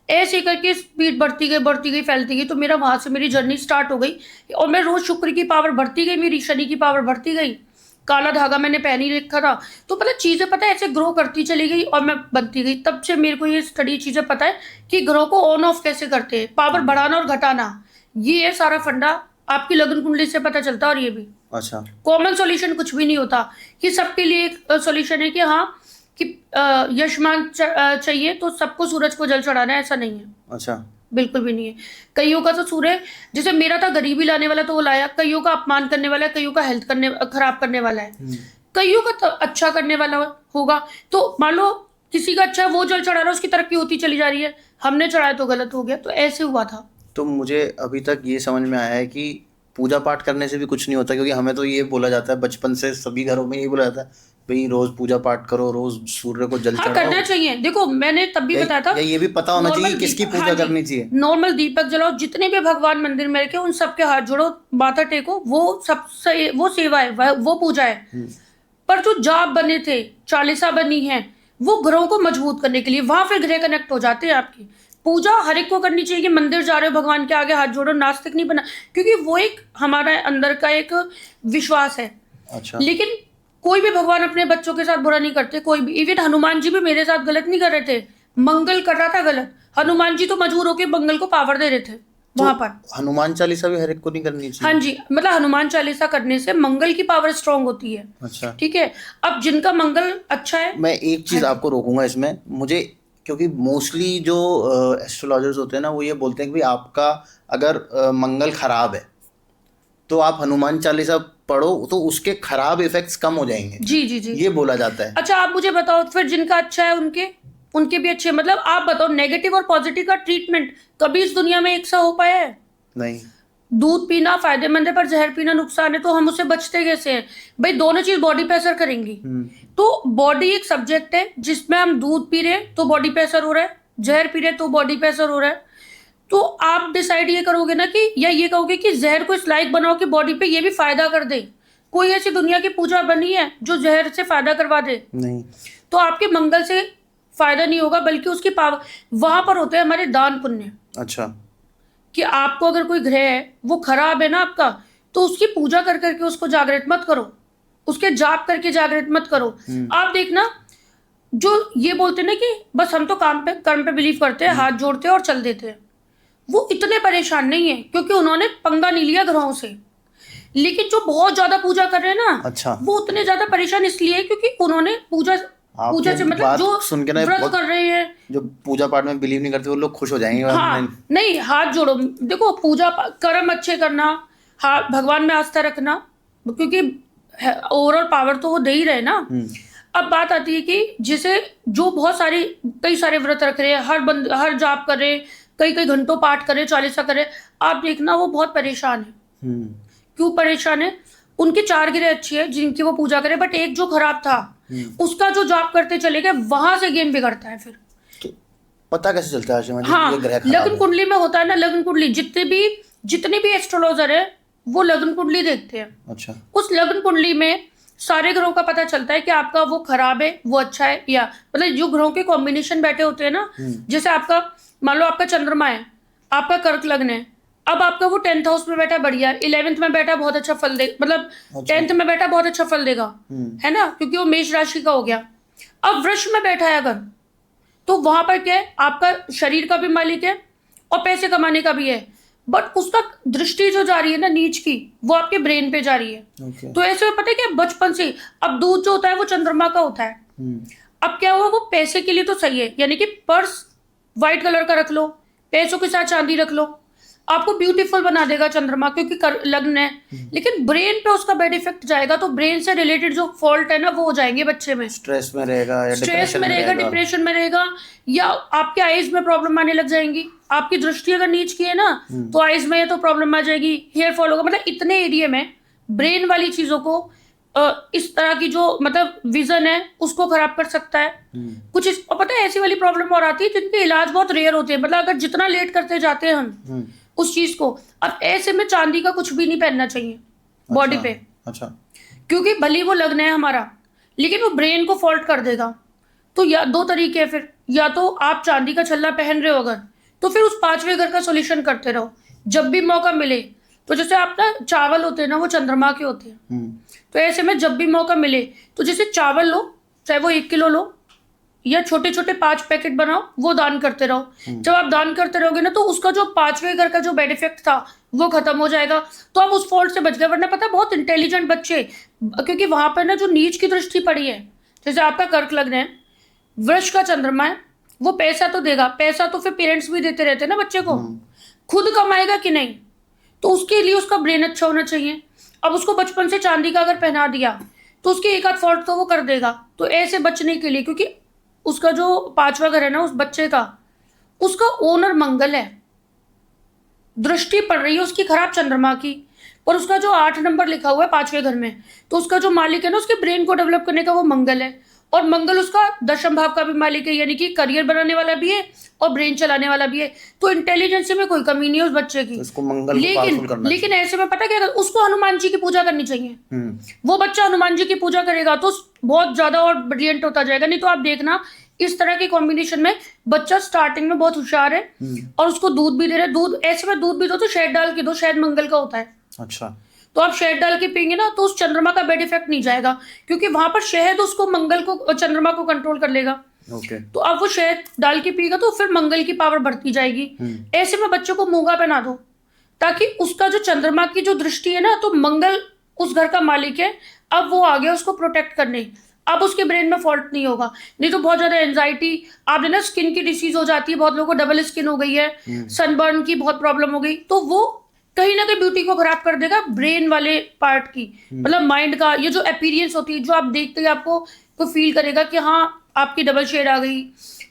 ऐसे करके स्पीड बढ़ती गई फैलती गई। तो मेरा वहां से मेरी जर्नी स्टार्ट हो गई, और मैं रोज शुक्र की पावर बढ़ती गई, मेरी शनि की पावर बढ़ती गई, काला धागा मैंने पहन ही रखा था। तो मतलब चीज़ें पता है ऐसे ग्रो करती चली गई और मैं बनती गई। तब से मेरे को ये स्टडी चीज़ें पता है कि ग्रह को ऑन ऑफ कैसे करते हैं, पावर बढ़ाना और घटाना, ये है सारा फंडा। आपकी लगन कुंडली से पता चलता है। और ये भी अच्छा, कॉमन सॉल्यूशन कुछ भी नहीं होता कि सबके लिए एक सॉल्यूशन है कि हाँ कि यशमान चाहिए तो सबको सूरज को जल चढ़ाना है, ऐसा नहीं है। अच्छा, बिल्कुल भी नहीं है। कईयों का तो सूर्य, जैसे मेरा था गरीबी लाने वाला तो वो लाया, कईयों का अपमान करने वाला है, कईयों का हेल्थ खराब करने वाला है, कईयों का तो अच्छा करने वाला होगा। तो मान लो किसी का अच्छा है, वो जल चढ़ा रहा है, उसकी तरक्की होती चली जा रही है, हमने चढ़ाया तो गलत हो गया। तो ऐसे हुआ था। तो मुझे अभी तक ये समझ में आया है कि पूजा पाठ करने से भी कुछ नहीं होता, क्योंकि हमें तो ये बोला जाता है बचपन से, सभी घरों में यही बोला जाता है भाई रोज पूजा पाठ करो, रोज सूर्य को जल हाँ चढ़ाओ। करना चाहिए। देखो मैंने तब भी बताया था, या ये भी पता होना चाहिए नॉर्मल कि किसकी पूजा हाँ जी, करनी चाहिए। नॉर्मल दीपक जलाओ, जितने भी भगवान मंदिर में रखे उन सबके हाथ जोड़ो, माथा टेको, वो सबसे वो सेवा है, वो पूजा है। पर जो जाप बने थे, चालीसा बनी है, वो ग्रहों को मजबूत करने के लिए, वहां फिर ग्रह कनेक्ट हो जाते हैं आपकी। पूजा हर एक को करनी चाहिए कि मंदिर जा रहे हो भगवान के आगे हाथ जोड़ो, नास्तिक नहीं बना, क्योंकि वो एक हमारा अंदर का एक विश्वास है। अच्छा, लेकिन कोई भी भगवान अपने बच्चों के साथ बुरा नहीं करते, कोई भी। इवन हनुमान जी भी मेरे साथ गलत नहीं कर रहे थे, मंगल कर रहा था गलत, हनुमान जी तो मजबूर होकर मंगल को पावर दे रहे थे वहां पर। हनुमान चालीसा भी हर एक को नहीं करनी चाहिए? हाँ जी, मतलब हनुमान चालीसा करने से मंगल की पावर स्ट्रांग होती है। अच्छा, ठीक है। अब जिनका मंगल अच्छा है, मैं एक चीज आपको रोकूंगा इसमें, मुझे, क्योंकि मोस्टली जो एस्ट्रोलॉजर्स होते हैं ना, वो ये बोलते हैं कि भाई आपका अगर मंगल खराब है तो आप हनुमान चालीसा पढ़ो तो उसके खराब इफेक्ट्स कम हो जाएंगे। जी जी जी, ये बोला जाता है। अच्छा आप मुझे बताओ फिर, जिनका अच्छा है उनके भी अच्छे, मतलब आप बताओ नेगेटिव और पॉजिटिव का ट्रीटमेंट कभी इस दुनिया में एक सा हो पाया है? नहीं। दूध पीना फायदेमंद है पर जहर पीना नुकसान है, तो हम उससे बचते कैसे हैं भाई? दोनों चीज बॉडी पे असर करेंगी। तो बॉडी एक सब्जेक्ट है जिसमें हम दूध पी रहे तो बॉडी पे असर हो रहा है, जहर पी रहे तो बॉडी पे असर हो रहा है। तो आप डिसाइड ये करोगे ना कि, या ये कहोगे कि जहर को इस लायक बनाओ कि बॉडी पे ये भी फायदा कर दे। कोई ऐसी दुनिया की पूजा बनी है जो जहर से फायदा करवा दे? नहीं। तो आपके मंगल से फायदा नहीं होगा, बल्कि उसकी पावर वहां पर होते हैं हमारे दान पुण्य। अच्छा, कि आपको अगर कोई ग्रह है वो खराब है ना आपका, तो उसकी पूजा कर करके उसको जागृत मत करो, उसके जाप करके जागृत मत करो। आप देखना, जो ये बोलते हैं ना कि बस हम तो कर्म पे बिलीव करते हैं, हाथ जोड़ते हैं और चल देते हैं, वो इतने परेशान नहीं है, क्योंकि उन्होंने पंगा नहीं लिया ग्रहों से। लेकिन जो बहुत ज्यादा पूजा कर रहे हैं ना, अच्छा, वो उतने ज्यादा परेशान इसलिए है क्योंकि उन्होंने पूजा से मतलब जो सुन के ना व्रत कर रहे हैं, जो पूजा पाठ में बिलीव नहीं करते वो लोग खुश हो जाएंगे। हाँ नहीं, हाथ जोड़ो। देखो कर्म अच्छे करना, हाँ भगवान में आस्था रखना, क्योंकि ओवरऑल पावर तो वो दे ही रहे ना। अब बात आती है कि जैसे जो कई सारे व्रत रख रहे हैं, हर जाप कर रहे, कई कई घंटों पाठ करे, चालीसा करे, आप देखना वो बहुत परेशान है। हम्म, क्यों परेशान है? उनकी 4 ग्रह अच्छी है जिनकी वो पूजा करे, बट एक जो खराब था उसका जो जाप करते चले गए, वहां से गेम बिगड़ता है फिर। तो पता कैसे चलता है आशिमा जी हाँ, कि ये ग्रह खराब लग्न है? कुंडली में होता है ना, लग्न कुंडली जितने भी एस्ट्रोलॉजर है वो लग्न कुंडली देखते हैं। अच्छा। उस लग्न कुंडली में सारे ग्रहों का पता चलता है कि आपका वो खराब है, वो अच्छा है, या मतलब जो ग्रहों के कॉम्बिनेशन बैठे होते हैं ना, जैसे आपका मान लो आपका चंद्रमा है, आपका कर्क लग्न है, अब आपका वो 10th हाउस में बैठा बढ़िया, 11th में बैठा बहुत अच्छा फल दे, मतलब 10th में बैठा बहुत अच्छा फल देगा, है ना, क्योंकि वो मेष राशि का हो गया। अब वृष में बैठा है अगर, तो वहां पर क्या है, आपका शरीर का भी मालिक है और पैसे कमाने का भी है, बट उसका दृष्टि जो जा रही है ना नीच की, वो आपके ब्रेन पे जा रही है। ओके। तो ऐसे में पता है क्या, बचपन से अब दूध जो होता है वो चंद्रमा का होता है। अब क्या हुआ, वो पैसे के लिए तो सही है, यानी कि पर्स व्हाइट कलर का रख लो, पैसों के साथ चांदी रख लो, आपको ब्यूटीफुल बना देगा चंद्रमा, क्योंकि लग्न है। लेकिन ब्रेन पे उसका बैड इफेक्ट जाएगा, तो ब्रेन से रिलेटेड जो फॉल्ट है ना वो हो जाएंगे बच्चे में। स्ट्रेस में रहेगा या स्ट्रेस डिप्रेशन में रहेगा, डिप्रेशन में रहेगा, या आपके आईज में प्रॉब्लम आने लग जाएंगी। आपकी दृष्टि अगर नीच की है ना, तो आईज में तो प्रॉब्लम आ जाएगी, हेयर फॉल होगा, मतलब इतने एरिया में ब्रेन वाली चीजों को इस तरह की जो मतलब विजन है उसको खराब कर सकता है। कुछ और पता है ऐसी वाली प्रॉब्लम और आती है जिनके इलाज बहुत रेयर होते हैं, मतलब अगर जितना लेट करते जाते हैं हम उस चीज को। अब ऐसे में चांदी का कुछ भी नहीं पहनना चाहिए बॉडी पे। अच्छा। क्योंकि भले वो लग्न है हमारा, लेकिन वो ब्रेन को फॉल्ट कर देगा। तो या 2 तरीके हैं फिर, या तो आप चांदी का छल्ला पहन रहे हो अगर, तो फिर उस 5वें घर का सॉल्यूशन करते रहो जब भी मौका मिले। तो जैसे आप ना चावल होते हैं ना, वो चंद्रमा के होते हैं, तो ऐसे में जब भी मौका मिले तो जैसे चावल लो, चाहे वो 1 किलो लो या छोटे छोटे 5 पैकेट बनाओ, वो दान करते रहो। जब आप दान करते रहोगे ना, तो उसका जो 5वें घर का जो बैड इफेक्ट था वो खत्म हो जाएगा, तो आप उस फॉल्ट से बच गए। वरना पता है बहुत इंटेलिजेंट बच्चे, क्योंकि वहां पर ना जो नीच की दृष्टि पड़ी है, जैसे आपका कर्क लग्न है, वृष का चंद्रमा है, वो पैसा तो देगा, पैसा तो फिर पेरेंट्स भी देते रहते हैं ना बच्चे को, खुद कमाएगा कि नहीं, तो उसके लिए उसका ब्रेन अच्छा होना चाहिए। अब उसको बचपन से चांदी का अगर पहना दिया तो उसके एक आध फॉल्ट तो वो कर देगा। तो ऐसे बचने के लिए, क्योंकि उसका जो 5वां घर है ना उस बच्चे का, उसका ओनर मंगल है, दृष्टि पड़ रही है उसकी खराब चंद्रमा की, और उसका जो 8 नंबर लिखा हुआ है 5वें घर में, तो उसका जो मालिक है ना उसके ब्रेन को डेवलप करने का वो मंगल है, और मंगल उसका 10th भाव का भी मालिक है, यानी कि करियर बनाने वाला भी है और ब्रेन चलाने वाला भी है। तो इंटेलिजेंस में कोई कमी नहीं है उस बच्चे की। तो इसको मंगल को पावरफुल करना लेकिन ऐसे में पता क्या, उसको हनुमान जी की पूजा करनी चाहिए। वो बच्चा हनुमान जी की पूजा करेगा तो बहुत ज्यादा और ब्रिलियंट होता जाएगा। नहीं तो आप देखना इस तरह के कॉम्बिनेशन में बच्चा स्टार्टिंग में बहुत होशियार है और उसको दूध भी दे रहे, दूध ऐसे में दूध भी दो तो शहद डाल के दो, शहद मंगल का होता है। अच्छा। तो आप शहद डाल के पियेंगे ना, तो उस चंद्रमा का बैड इफेक्ट नहीं जाएगा, क्योंकि वहां पर शहद उसको मंगल को, चंद्रमा को कंट्रोल कर लेगा। ओके। तो आप वो शहद डाल के पिएगा तो फिर मंगल की पावर बढ़ती जाएगी। ऐसे में बच्चों को मूंगा पहना दो, ताकि उसका जो चंद्रमा की जो दृष्टि है ना, तो मंगल उस घर का मालिक है, अब वो आ गया उसको प्रोटेक्ट करने, अब उसके ब्रेन में फॉल्ट नहीं होगा। नहीं तो बहुत ज्यादा एंजाइटी, आपने ना स्किन की डिसीज हो जाती है, बहुत लोगों को डबल स्किन हो गई है, सनबर्न की बहुत प्रॉब्लम हो गई, तो वो कहीं ना कहीं ब्यूटी को खराब कर देगा ब्रेन वाले पार्ट की, मतलब माइंड का। ये जो अपीयरेंस होती है, जो आप देखते ही आपको तो फील करेगा कि हाँ आपकी डबल शेड आ गई,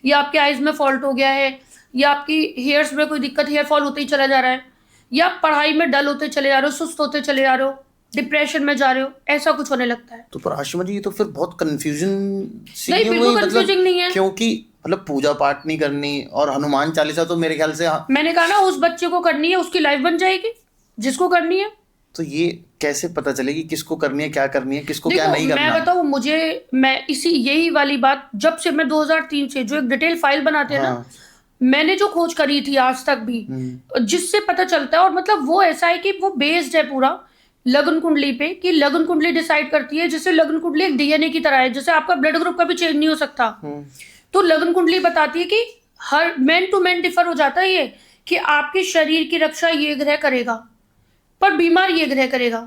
या आपके आईज में फॉल्ट हो गया है, या आपकी हेयर्स में कोई दिक्कत, हेयर फॉल होते ही चला जा रहा है, या पढ़ाई में डल होते चले जा रहे हो, सुस्त होते चले जा रहे हो, डिप्रेशन में जा रहे हो, ऐसा कुछ होने लगता है। तो पर आशिमा जी ये तो फिर बहुत कंफ्यूजन सी नहीं, बिल्कुल कंफ्यूजिंग नहीं है, क्योंकि मतलब पूजा पाठ नहीं करनी और हनुमान चालीसा तो मेरे ख्याल से मैंने कहा ना उस बच्चे को करनी है, उसकी लाइफ बन जाएगी जिसको करनी है। तो ये कैसे पता चलेगी किसको करनी है, क्या करनी है, किसको क्या नहीं करना? मैं बताऊं, मैं इसी यही वाली बात जब से मैं 2003 से जो एक डिटेल फाइल बनाते हैं ना, मैंने जो खोज करी थी आज तक भी, जिससे पता चलता है, और मतलब वो ऐसा है कि वो बेस्ड है पूरा लग्न कुंडली पे, कि लग्न कुंडली डिसाइड करती है। जैसे लग्न कुंडली एक डीएनए की तरह है, जैसे आपका ब्लड ग्रुप कभी चेंज नहीं हो सकता, तो लग्न कुंडली बताती है कि her man to man differ हो जाता है ये, कि आपके शरीर की रक्षा ये ग्रह करेगा, पर बीमार ये ग्रह करेगा,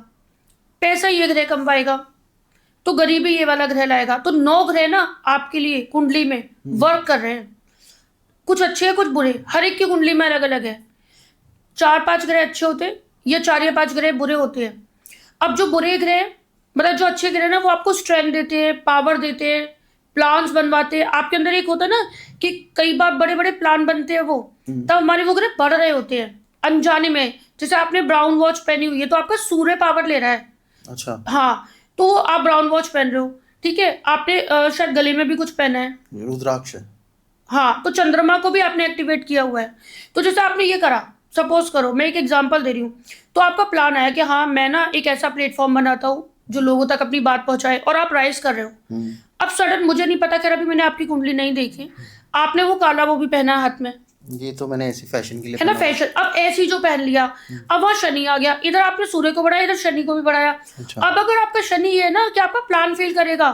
पैसा ये ग्रह कमवाएगा, तो गरीबी ये वाला ग्रह लाएगा। तो 9 ग्रह ना आपके लिए कुंडली में वर्क कर रहे हैं, कुछ अच्छे हैं कुछ बुरे, हर एक की कुंडली में अलग अलग है। 4-5 ग्रह अच्छे होते हैं या 4 या 5 ग्रह बुरे होते हैं। अब जो बुरे ग्रह, मतलब जो अच्छे ग्रह ना, वो आपको स्ट्रेंथ देते हैं, पावर देते हैं, प्लान्स बनवाते हैं, आपके अंदर एक होता है ना कि कई बार बड़े बड़े प्लान बनते हैं वो, तब हमारे वो ग्रह बढ़ रहे होते हैं अनजाने में। जैसे आपने ब्राउन वॉच पहनी हुई है तो आपका सूर्य पावर ले रहा है, अच्छा, हाँ, तो आप ब्राउन वॉच पहन रहे हो, ठीक है, आपने शायद गले में भी कुछ पहना है, रुद्राक्ष है। हाँ, तो चंद्रमा को भी आपने एक्टिवेट किया हुआ है। तो जैसे आपने ये करा, सपोज करो, मैं एक एग्जांपल दे रही हूँ, तो आपका प्लान आया कि हाँ मैं ना एक ऐसा प्लेटफॉर्म बनाता हूँ जो लोगों तक अपनी बात पहुंचाए, और आप राइज कर रहे हो। अब सडन, मुझे नहीं पता, खैर अभी मैंने आपकी कुंडली नहीं देखी, आपने वो काला वो भी पहना है हाथ में, ये तो मैंने ऐसी फैशन के लिए है ना, पहना हुआ। फैशन। अब ऐसी जो पहन लिया, अब वहाँ शनि आ गया, इधर आपने सूर्य को बढ़ाया, इधर शनि को भी बढ़ाया। अच्छा। अब अगर आपका शनि है ना कि आपका प्लान फेल करेगा,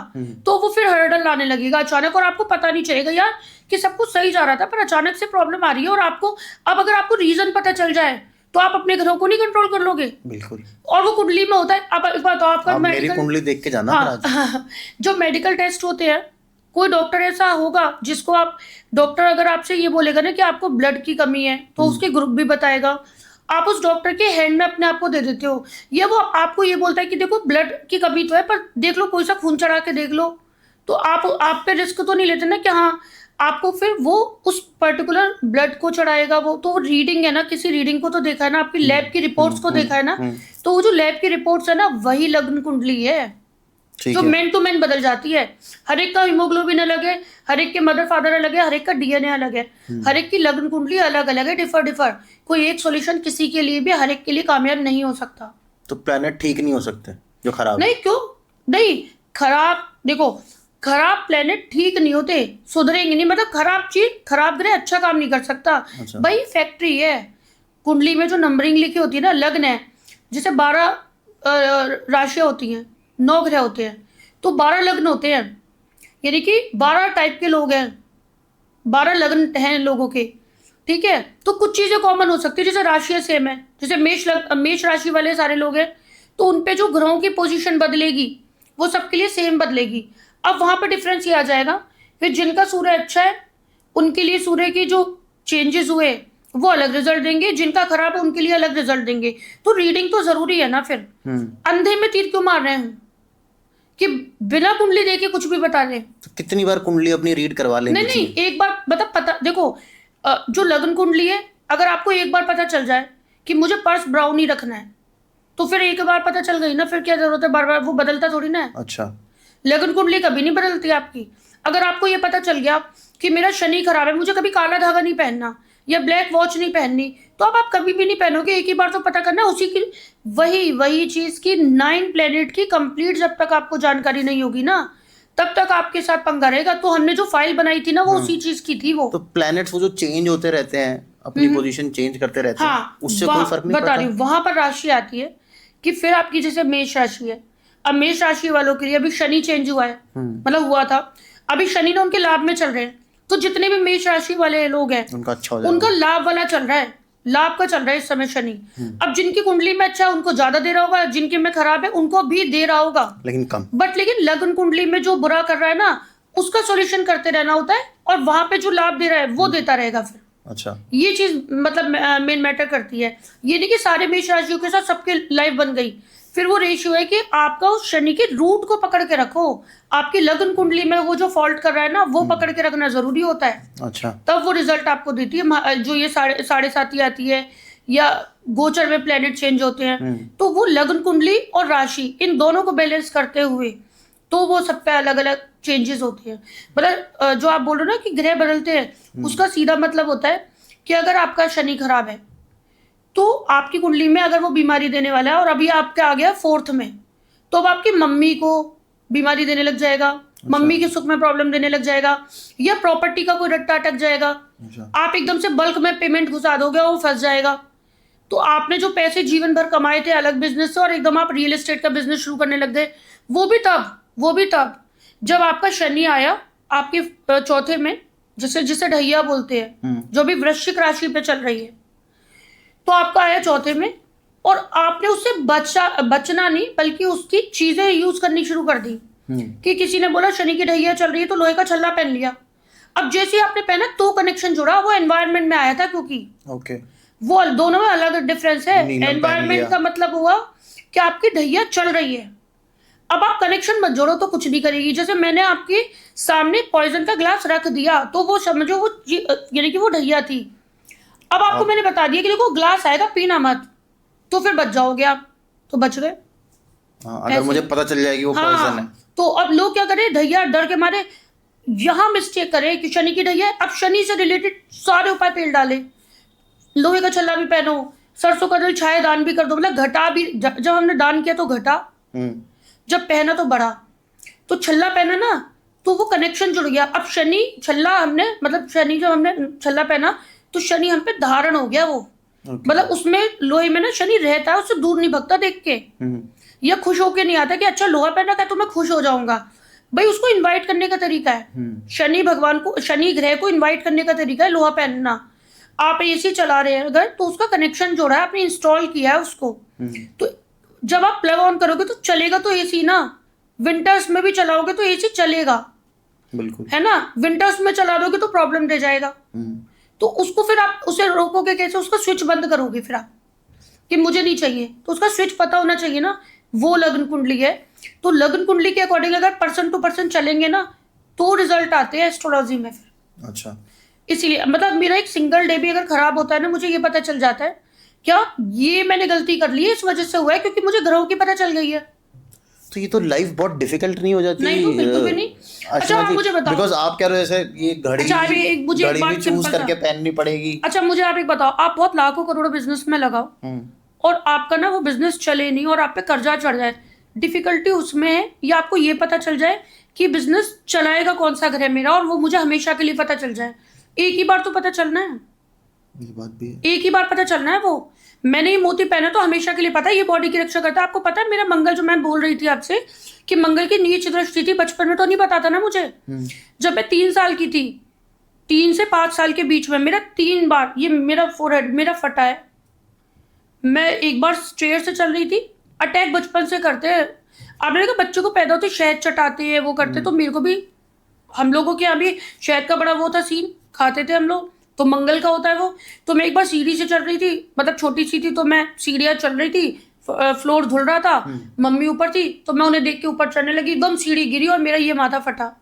तो वो फिर हर्डल लाने लगेगा अचानक, और आपको पता नहीं चलेगा यार कि सब कुछ सही जा रहा था पर अचानक से प्रॉब्लम आ रही है। और आपको अब अगर आपको रीजन पता चल जाए तो आप अपने ग्रहों को नहीं कंट्रोल कर लोगे। बिल्कुल। और वो कुंडली में होता है। अब एक बात, आपका आप मेरी मेडिकल, कुंडली देख के जाना फिर आज। हाँ, जो मेडिकल टेस्ट होते हैं, कोई डॉक्टर ऐसा होगा जिसको आप, डॉक्टर अगर आपसे ये बोलेगा ना कि आपको ब्लड की कमी है, तो उसके ग्रुप भी बताएगा, आप उस डॉक्टर के हैंड में अपने आप को दे देते हो, या वो आपको ये बोलता है कि देखो ब्लड की कमी तो है पर देख लो, कोई सा खून चढ़ा के देख लो, तो आप पे रिस्क तो नहीं लेते ना कि हाँ आपको फिर वो उस पर्टिकुलर ब्लड को चढ़ाएगा। वो तो रीडिंग है ना, किसी रीडिंग को तो देखा है ना, आपकी लैब की रिपोर्ट्स को देखा है ना, तो वो जो लैब की रिपोर्ट्स है ना, वही लग्न कुंडली है जो मैन टू मैन बदल जाती है। हर एक का हीमोग्लोबिन अलग है, हर एक के मदर फादर अलग है, हर एक का डीएनए अलग है, हर एक की लग्न कुंडली अलग अलग है, डिफर। कोई एक सॉल्यूशन किसी के लिए भी, हर एक के लिए कामयाब नहीं हो सकता। तो प्लेनेट ठीक नहीं हो सकते जो खराब नहीं, क्यों नहीं? खराब, देखो, खराब प्लेनेट ठीक नहीं होते, सुधरेंगे नहीं, मतलब खराब चीज, खराब ग्रह अच्छा काम नहीं कर सकता। अच्छा। भाई फैक्ट्री है, कुंडली में जो नंबरिंग लिखी होती है ना, लग्न है, जैसे 12 राशियां होती हैं, 9 ग्रह होते हैं, तो 12 लग्न होते हैं, यानी कि 12 टाइप के लोग हैं, 12 लग्न हैं लोगों के, ठीक है। तो कुछ चीजें कॉमन हो सकती है, जैसे राशियां सेम है, जैसे मेष राशि वाले सारे लोग हैं, तो उनपे जो ग्रहों की पोजीशन बदलेगी वो सबके लिए सेम बदलेगी। अब वहां पर डिफरेंस ये आ जाएगा, फिर जिनका सूर्य अच्छा है उनके लिए सूर्य की जो चेंजेस हुए वो अलग रिजल्ट देंगे, जिनका खराब है उनके लिए अलग रिजल्ट देंगे। तो रीडिंग तो जरूरी है ना। फिर अंधे में तीर क्यों मार रहे हैं कि बिना कुंडली देखे कुछ भी बता रहे? तो कितनी बार कुंडली अपनी रीड करवा लेंगे? नहीं, एक बार मतलब पता, देखो, जो लग्न कुंडली है, अगर आपको एक बार पता चल जाए कि मुझे पर्स ब्राउन ही रखना है, तो फिर एक बार पता चल गई ना, फिर क्या जरूरत है बार बार, वो बदलता थोड़ी ना है। अच्छा। लग्न कुंडली कभी नहीं बदलती आपकी। अगर आपको ये पता चल गया कि मेरा शनि खराब है, मुझे कभी काला धागा नहीं पहनना या ब्लैक वॉच नहीं पहननी, तो अब आप कभी भी नहीं पहनोगे, एक ही बार तो पता करना। उसी की वही चीज की 9 प्लेनेट की कंप्लीट जब तक आपको जानकारी नहीं होगी ना, तब तक आपके साथ पंगा रहेगा। तो हमने जो फाइल बनाई थी ना, वो उसी चीज की थी। वो तो प्लैनेट्स वो जो चेंज होते रहते हैं, अपनी पोजीशन चेंज करते रहते हैं, उससे कोई फर्क नहीं पड़ता? बता रही हूँ, वहां पर राशि आती है कि फिर आपकी जैसे मेष राशि है, अब मेष राशि वालों के लिए अभी शनि चेंज हुआ है, मतलब हुआ था, अभी शनि ने उनके लाभ में चल रहे हैं, तो जितने भी मेष राशि वाले लोग हैं उनका अच्छा हो जाएगा, उनका लाभ वाला चल रहा है, लाभ का चल रहा है इस समय शनि। अब जिनकी कुंडली में अच्छा है उनको ज्यादा दे रहा होगा, जिनके में खराब है उनको भी दे रहा होगा, लेकिन कम। लेकिन लग्न कुंडली में जो बुरा कर रहा है ना, उसका सॉल्यूशन करते रहना होता है, और वहां पे जो लाभ दे रहा है वो देता रहेगा फिर। अच्छा, ये चीज मतलब मेन मैटर करती है। ये नहीं कि सारे मेष राशियों के साथ सबके लाइफ बन गई, फिर वो रेशियो है कि आपका उस शनि के रूट को पकड़ के रखो। आपकी लग्न कुंडली में वो जो फॉल्ट कर रहा है ना, वो पकड़ के रखना जरूरी होता है। अच्छा। तब वो रिजल्ट आपको देती है। जो ये साढ़े साथी आती है, या गोचर में प्लेनेट चेंज होते हैं, तो वो लग्न कुंडली और राशि इन दोनों को बैलेंस करते हुए तो वो सब पे अलग अलग चेंजेस होते हैं। मतलब जो आप बोल रहे हो ना कि ग्रह बदलते हैं, उसका सीधा मतलब होता है कि अगर आपका शनि खराब है तो आपकी कुंडली में अगर वो बीमारी देने वाला है, और अभी आपका आ गया 4th में, तो अब आपकी मम्मी को बीमारी देने लग जाएगा, मम्मी के सुख में प्रॉब्लम देने लग जाएगा, या प्रॉपर्टी का कोई रट्टा अटक जाएगा, आप एकदम से बल्क में पेमेंट घुसा दोगे और वो फंस जाएगा। तो आपने जो पैसे जीवन भर कमाए थे अलग बिजनेस से, और एकदम आप रियल एस्टेट का बिजनेस शुरू करने लग गए, वो भी तब जब आपका शनि आया आपके 4th में, जिसे ढैया बोलते हैं, जो भी वृश्चिक राशि पे चल रही है, तो आपका आया 4th में, और आपने उससे बचना नहीं बल्कि उसकी चीजें यूज करनी शुरू कर दी। कि किसी ने बोला शनि की ढैया चल रही है तो लोहे का छल्ला पहन लिया। अब जैसे ही आपने पहना तो कनेक्शन जुड़ा, वो एनवायरनमेंट में आया था, क्योंकि वो दोनों में अलग डिफरेंस है। एनवायरनमेंट का मतलब हुआ कि आपकी ढैया चल रही है, अब आप कनेक्शन मत जोड़ो तो कुछ नहीं करेगी। जैसे मैंने आपके सामने पॉइजन का ग्लास रख दिया तो वो समझो वो यानी कि वो ढैया थी। अब आपको मैंने बता दिया कि देखो ग्लास आएगा पीना मत, तो फिर बच जाओगे आप, तो बच गए। अगर मुझे पता चल जाएगी वो पॉइजन है। तो अब लोग क्या करें, ढैया डर के मारे यहाँ मिस्टेक करे कि शनि की ढैया है। अब शनि से रिलेटेड सारे उपाय पेल डाले, लोहे का छल्ला भी पहनो, सरसों का तेल छाया दान भी कर दो, मतलब घटा भी, जब हमने दान किया तो घटा, जब पहना तो बढ़ा। तो छल्ला पहना ना तो वो कनेक्शन जुड़ गया। अब शनि छल्ला हमने, मतलब शनि जब हमने छल्ला पहना तो शनि हम पे धारण हो गया वो, मतलब उसमें लोहे में ना शनि रहता है, उससे दूर नहीं भगता देख के, या खुश होके नहीं आता कि अच्छा लोहा पहन रखा है तो मैं खुश हो जाऊंगा। भाई उसको इनवाइट करने का तरीका है, शनि भगवान को, शनि ग्रह को इनवाइट करने का तरीका है लोहा पहनना। आप एसी चला रहे हैं अगर तो उसका कनेक्शन जोड़ा है, आपने इंस्टॉल किया है उसको, तो जब आप प्लग ऑन करोगे तो चलेगा तो एसी ना, विंटर्स में भी चलाओगे तो एसी चलेगा, बिल्कुल है ना। विंटर्स में चला दोगे तो प्रॉब्लम दे जाएगा। तो उसको फिर आप उसे रोकोगे कैसे, उसका स्विच बंद करोगे फिर आप कि मुझे नहीं चाहिए, तो उसका स्विच पता होना चाहिए ना। वो लग्न कुंडली है, तो लग्न कुंडली के अकॉर्डिंग अगर पर्सन टू पर्सन चलेंगे ना तो रिजल्ट आते हैं एस्ट्रोलॉजी में फिर। अच्छा, इसीलिए मतलब मेरा एक सिंगल डे भी अगर खराब होता है ना, मुझे ये पता चल जाता है क्या ये मैंने गलती कर ली है, इस वजह से हुआ है, क्योंकि मुझे ग्रहों की पता चल गई है। तो ये तो लाइफ बहुत डिफिकल्ट नहीं हो जाती? नहीं, तो बिल्कुल भी नहीं। अच्छा आप मुझे बताओ, बिकॉज आप कह रहे हो जैसे ये घड़ी, अच्छा मुझे घड़ी भी चूज करके पहननी पड़ेगी। अच्छा मुझे आप एक बताओ, आप बहुत लाखों करोड़ों बिजनेस में लगाओ और आपका ना वो बिजनेस चले नहीं और आप पे कर्जा चढ़ जाए, डिफिकल्टी उसमें है या आपको ये पता चल जाए कि बिजनेस चलाएगा कौन सा ग्रह मेरा और वो मुझे हमेशा के लिए पता चल जाए। एक ही बार तो पता चलना है, ये बात भी है। एक ही बार पता चलना है। वो मैंने ये मोती पहना तो हमेशा के लिए पता है, ये बॉडी की रक्षा करता है। आपको पता है मेरा मंगल, जो मैं बोल रही थी आपसे कि मंगल की नीच दृष्टि थी, बचपन में तो नहीं पता था ना मुझे। जब मैं 3 साल की थी, 3 से 5 साल के बीच में मेरा 3 बार ये मेरा फोरहेड मेरा फटा है। मैं एक बार स्टेयर से चल रही थी, अटैक बचपन से करते हैं। आपने देखा बच्चों को पैदा होते शहद चटाते हैं वो करते, तो मेरे को भी, हम लोगों के यहाँ भी शहद का बड़ा वो था सीन, खाते थे हम लोग, तो मंगल का होता है वो। तो मैं एक बार सीढ़ी से चल रही थी, मतलब छोटी सी थी, तो मैं सीढ़ियाँ चल रही थी, फ्लोर धुल रहा था, मम्मी ऊपर थी, तो मैं उन्हें देख के ऊपर चढ़ने लगी, एकदम सीढ़ी गिरी और मेरा ये माथा फटा,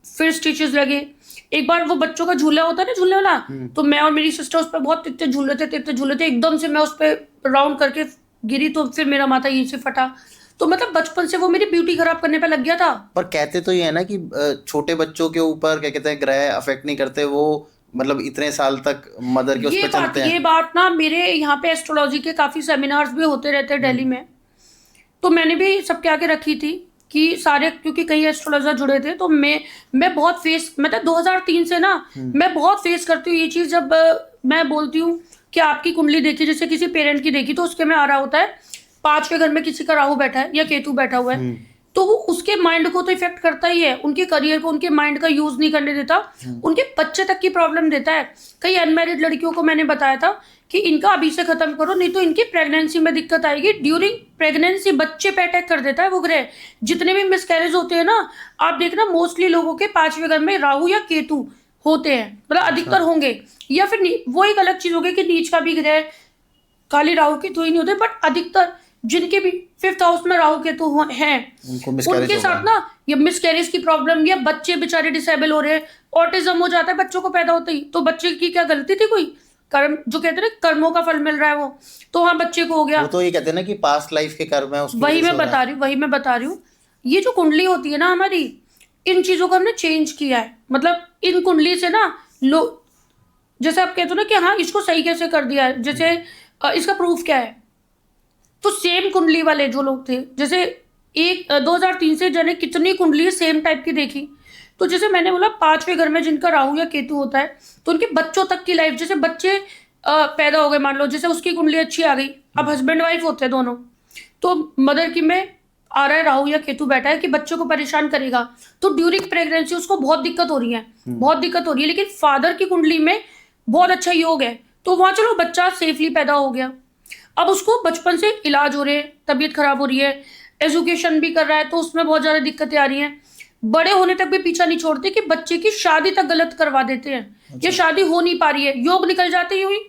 फिर स्टिचेस लगे। एक बार वो बच्चों का झूला होता है ना, झूलने वाला, तो मैं और मेरी सिस्टर उस पर बहुत तित्ते झूले थे, एकदम से मैं उस पर राउंड करके गिरी, तो फिर मेरा माथा यहीं से फटा। तो मतलब बचपन से वो मेरी ब्यूटी खराब करने पे लग गया था। पर कहते तो ये है ना कि छोटे बच्चों के ऊपर क्या कहते हैं ग्रह अफेक्ट नहीं करते, वो मतलब इतने साल तक मदर के उस पे चलते हैं। ये बात ना मेरे यहाँ पे एस्ट्रोलॉजी के काफी सेमिनार्स भी होते रहते हैं दिल्ली में, तो मैंने भी सबके आगे रखी थी कि सारे, क्योंकि कई एस्ट्रोलॉजर जुड़े थे, तो मैं बहुत फेस, मतलब 2003 से ना मैं बहुत फेस करती हूँ ये चीज़। जब मैं बोलती हूँ कि आपकी कुंडली देखी, जैसे किसी पेरेंट की देखी, तो उसके में आ रहा होता है 5वें घर में किसी का राहु बैठा है या केतु बैठा हुआ है, तो वो उसके माइंड को तो इफेक्ट करता ही है, उनके करियर को, उनके माइंड का यूज नहीं करने देता, उनके बच्चे तक की प्रॉब्लम देता है। कई अनमैरिड लड़कियों को मैंने बताया था कि इनका अभी से खत्म करो, नहीं तो इनकी प्रेगनेंसी में दिक्कत आएगी। ड्यूरिंग प्रेगनेंसी बच्चे पे अटैक कर देता है वो ग्रह। जितने भी मिसकैरेज होते हैं ना, आप देखना मोस्टली लोगों के 5वें घर में राहु या केतु होते हैं, मतलब अधिकतर होंगे, या फिर वो एक अलग चीज हो गई कि नीच का भी ग्रह खाली राहु केतु ही नहीं होते, बट अधिकतर जिनके भी 5th हाउस में राहु केतु हैं उनके साथ ना ये मिसकैरेज की प्रॉब्लम, या बच्चे बेचारे डिसेबल हो रहे हैं, ऑटिज्म हो जाता है बच्चों को पैदा होते ही। तो बच्चे की क्या गलती थी, कोई कर्म, जो कहते हैं ना कर्मों का फल मिल रहा है वो, तो हाँ बच्चे को हो गया। वो तो ये कहते हैं ना कि पास्ट लाइफ के कर्म है, वही मैं बता रही हूँ। ये जो कुंडली होती है ना हमारी, इन चीजों को हमने चेंज किया है। मतलब इन कुंडली से ना जैसे आप कहते हो ना कि हाँ इसको सही कैसे कर दिया है, जैसे इसका प्रूफ क्या है, तो सेम कुंडली वाले जो लोग थे, जैसे 2003 से जाने कितनी कुंडली सेम टाइप की देखी, तो जैसे मैंने बोला 5वें घर में जिनका राहु या केतु होता है, तो उनके बच्चों तक की लाइफ, जैसे बच्चे पैदा हो गए, मान लो जैसे उसकी कुंडली अच्छी आ गई, अब हस्बैंड वाइफ होते हैं दोनों, तो मदर की में आ रहा है राहु या केतु बैठा है कि बच्चों को परेशान करेगा, तो ड्यूरिंग प्रेगनेंसी उसको बहुत दिक्कत हो रही है, लेकिन फादर की कुंडली में बहुत अच्छा योग है, तो वहां चलो बच्चा सेफली पैदा हो गया। अब उसको बचपन से इलाज हो रहे हैं, तबीयत खराब हो रही है, एजुकेशन भी कर रहा है, तो उसमें बहुत ज़्यादा दिक्कतें आ रही हैं। बड़े होने तक भी पीछा नहीं छोड़ते कि बच्चे की शादी तक गलत करवा देते हैं। अच्छा। ये शादी हो नहीं पा रही है, योग निकल जाते ही हुई।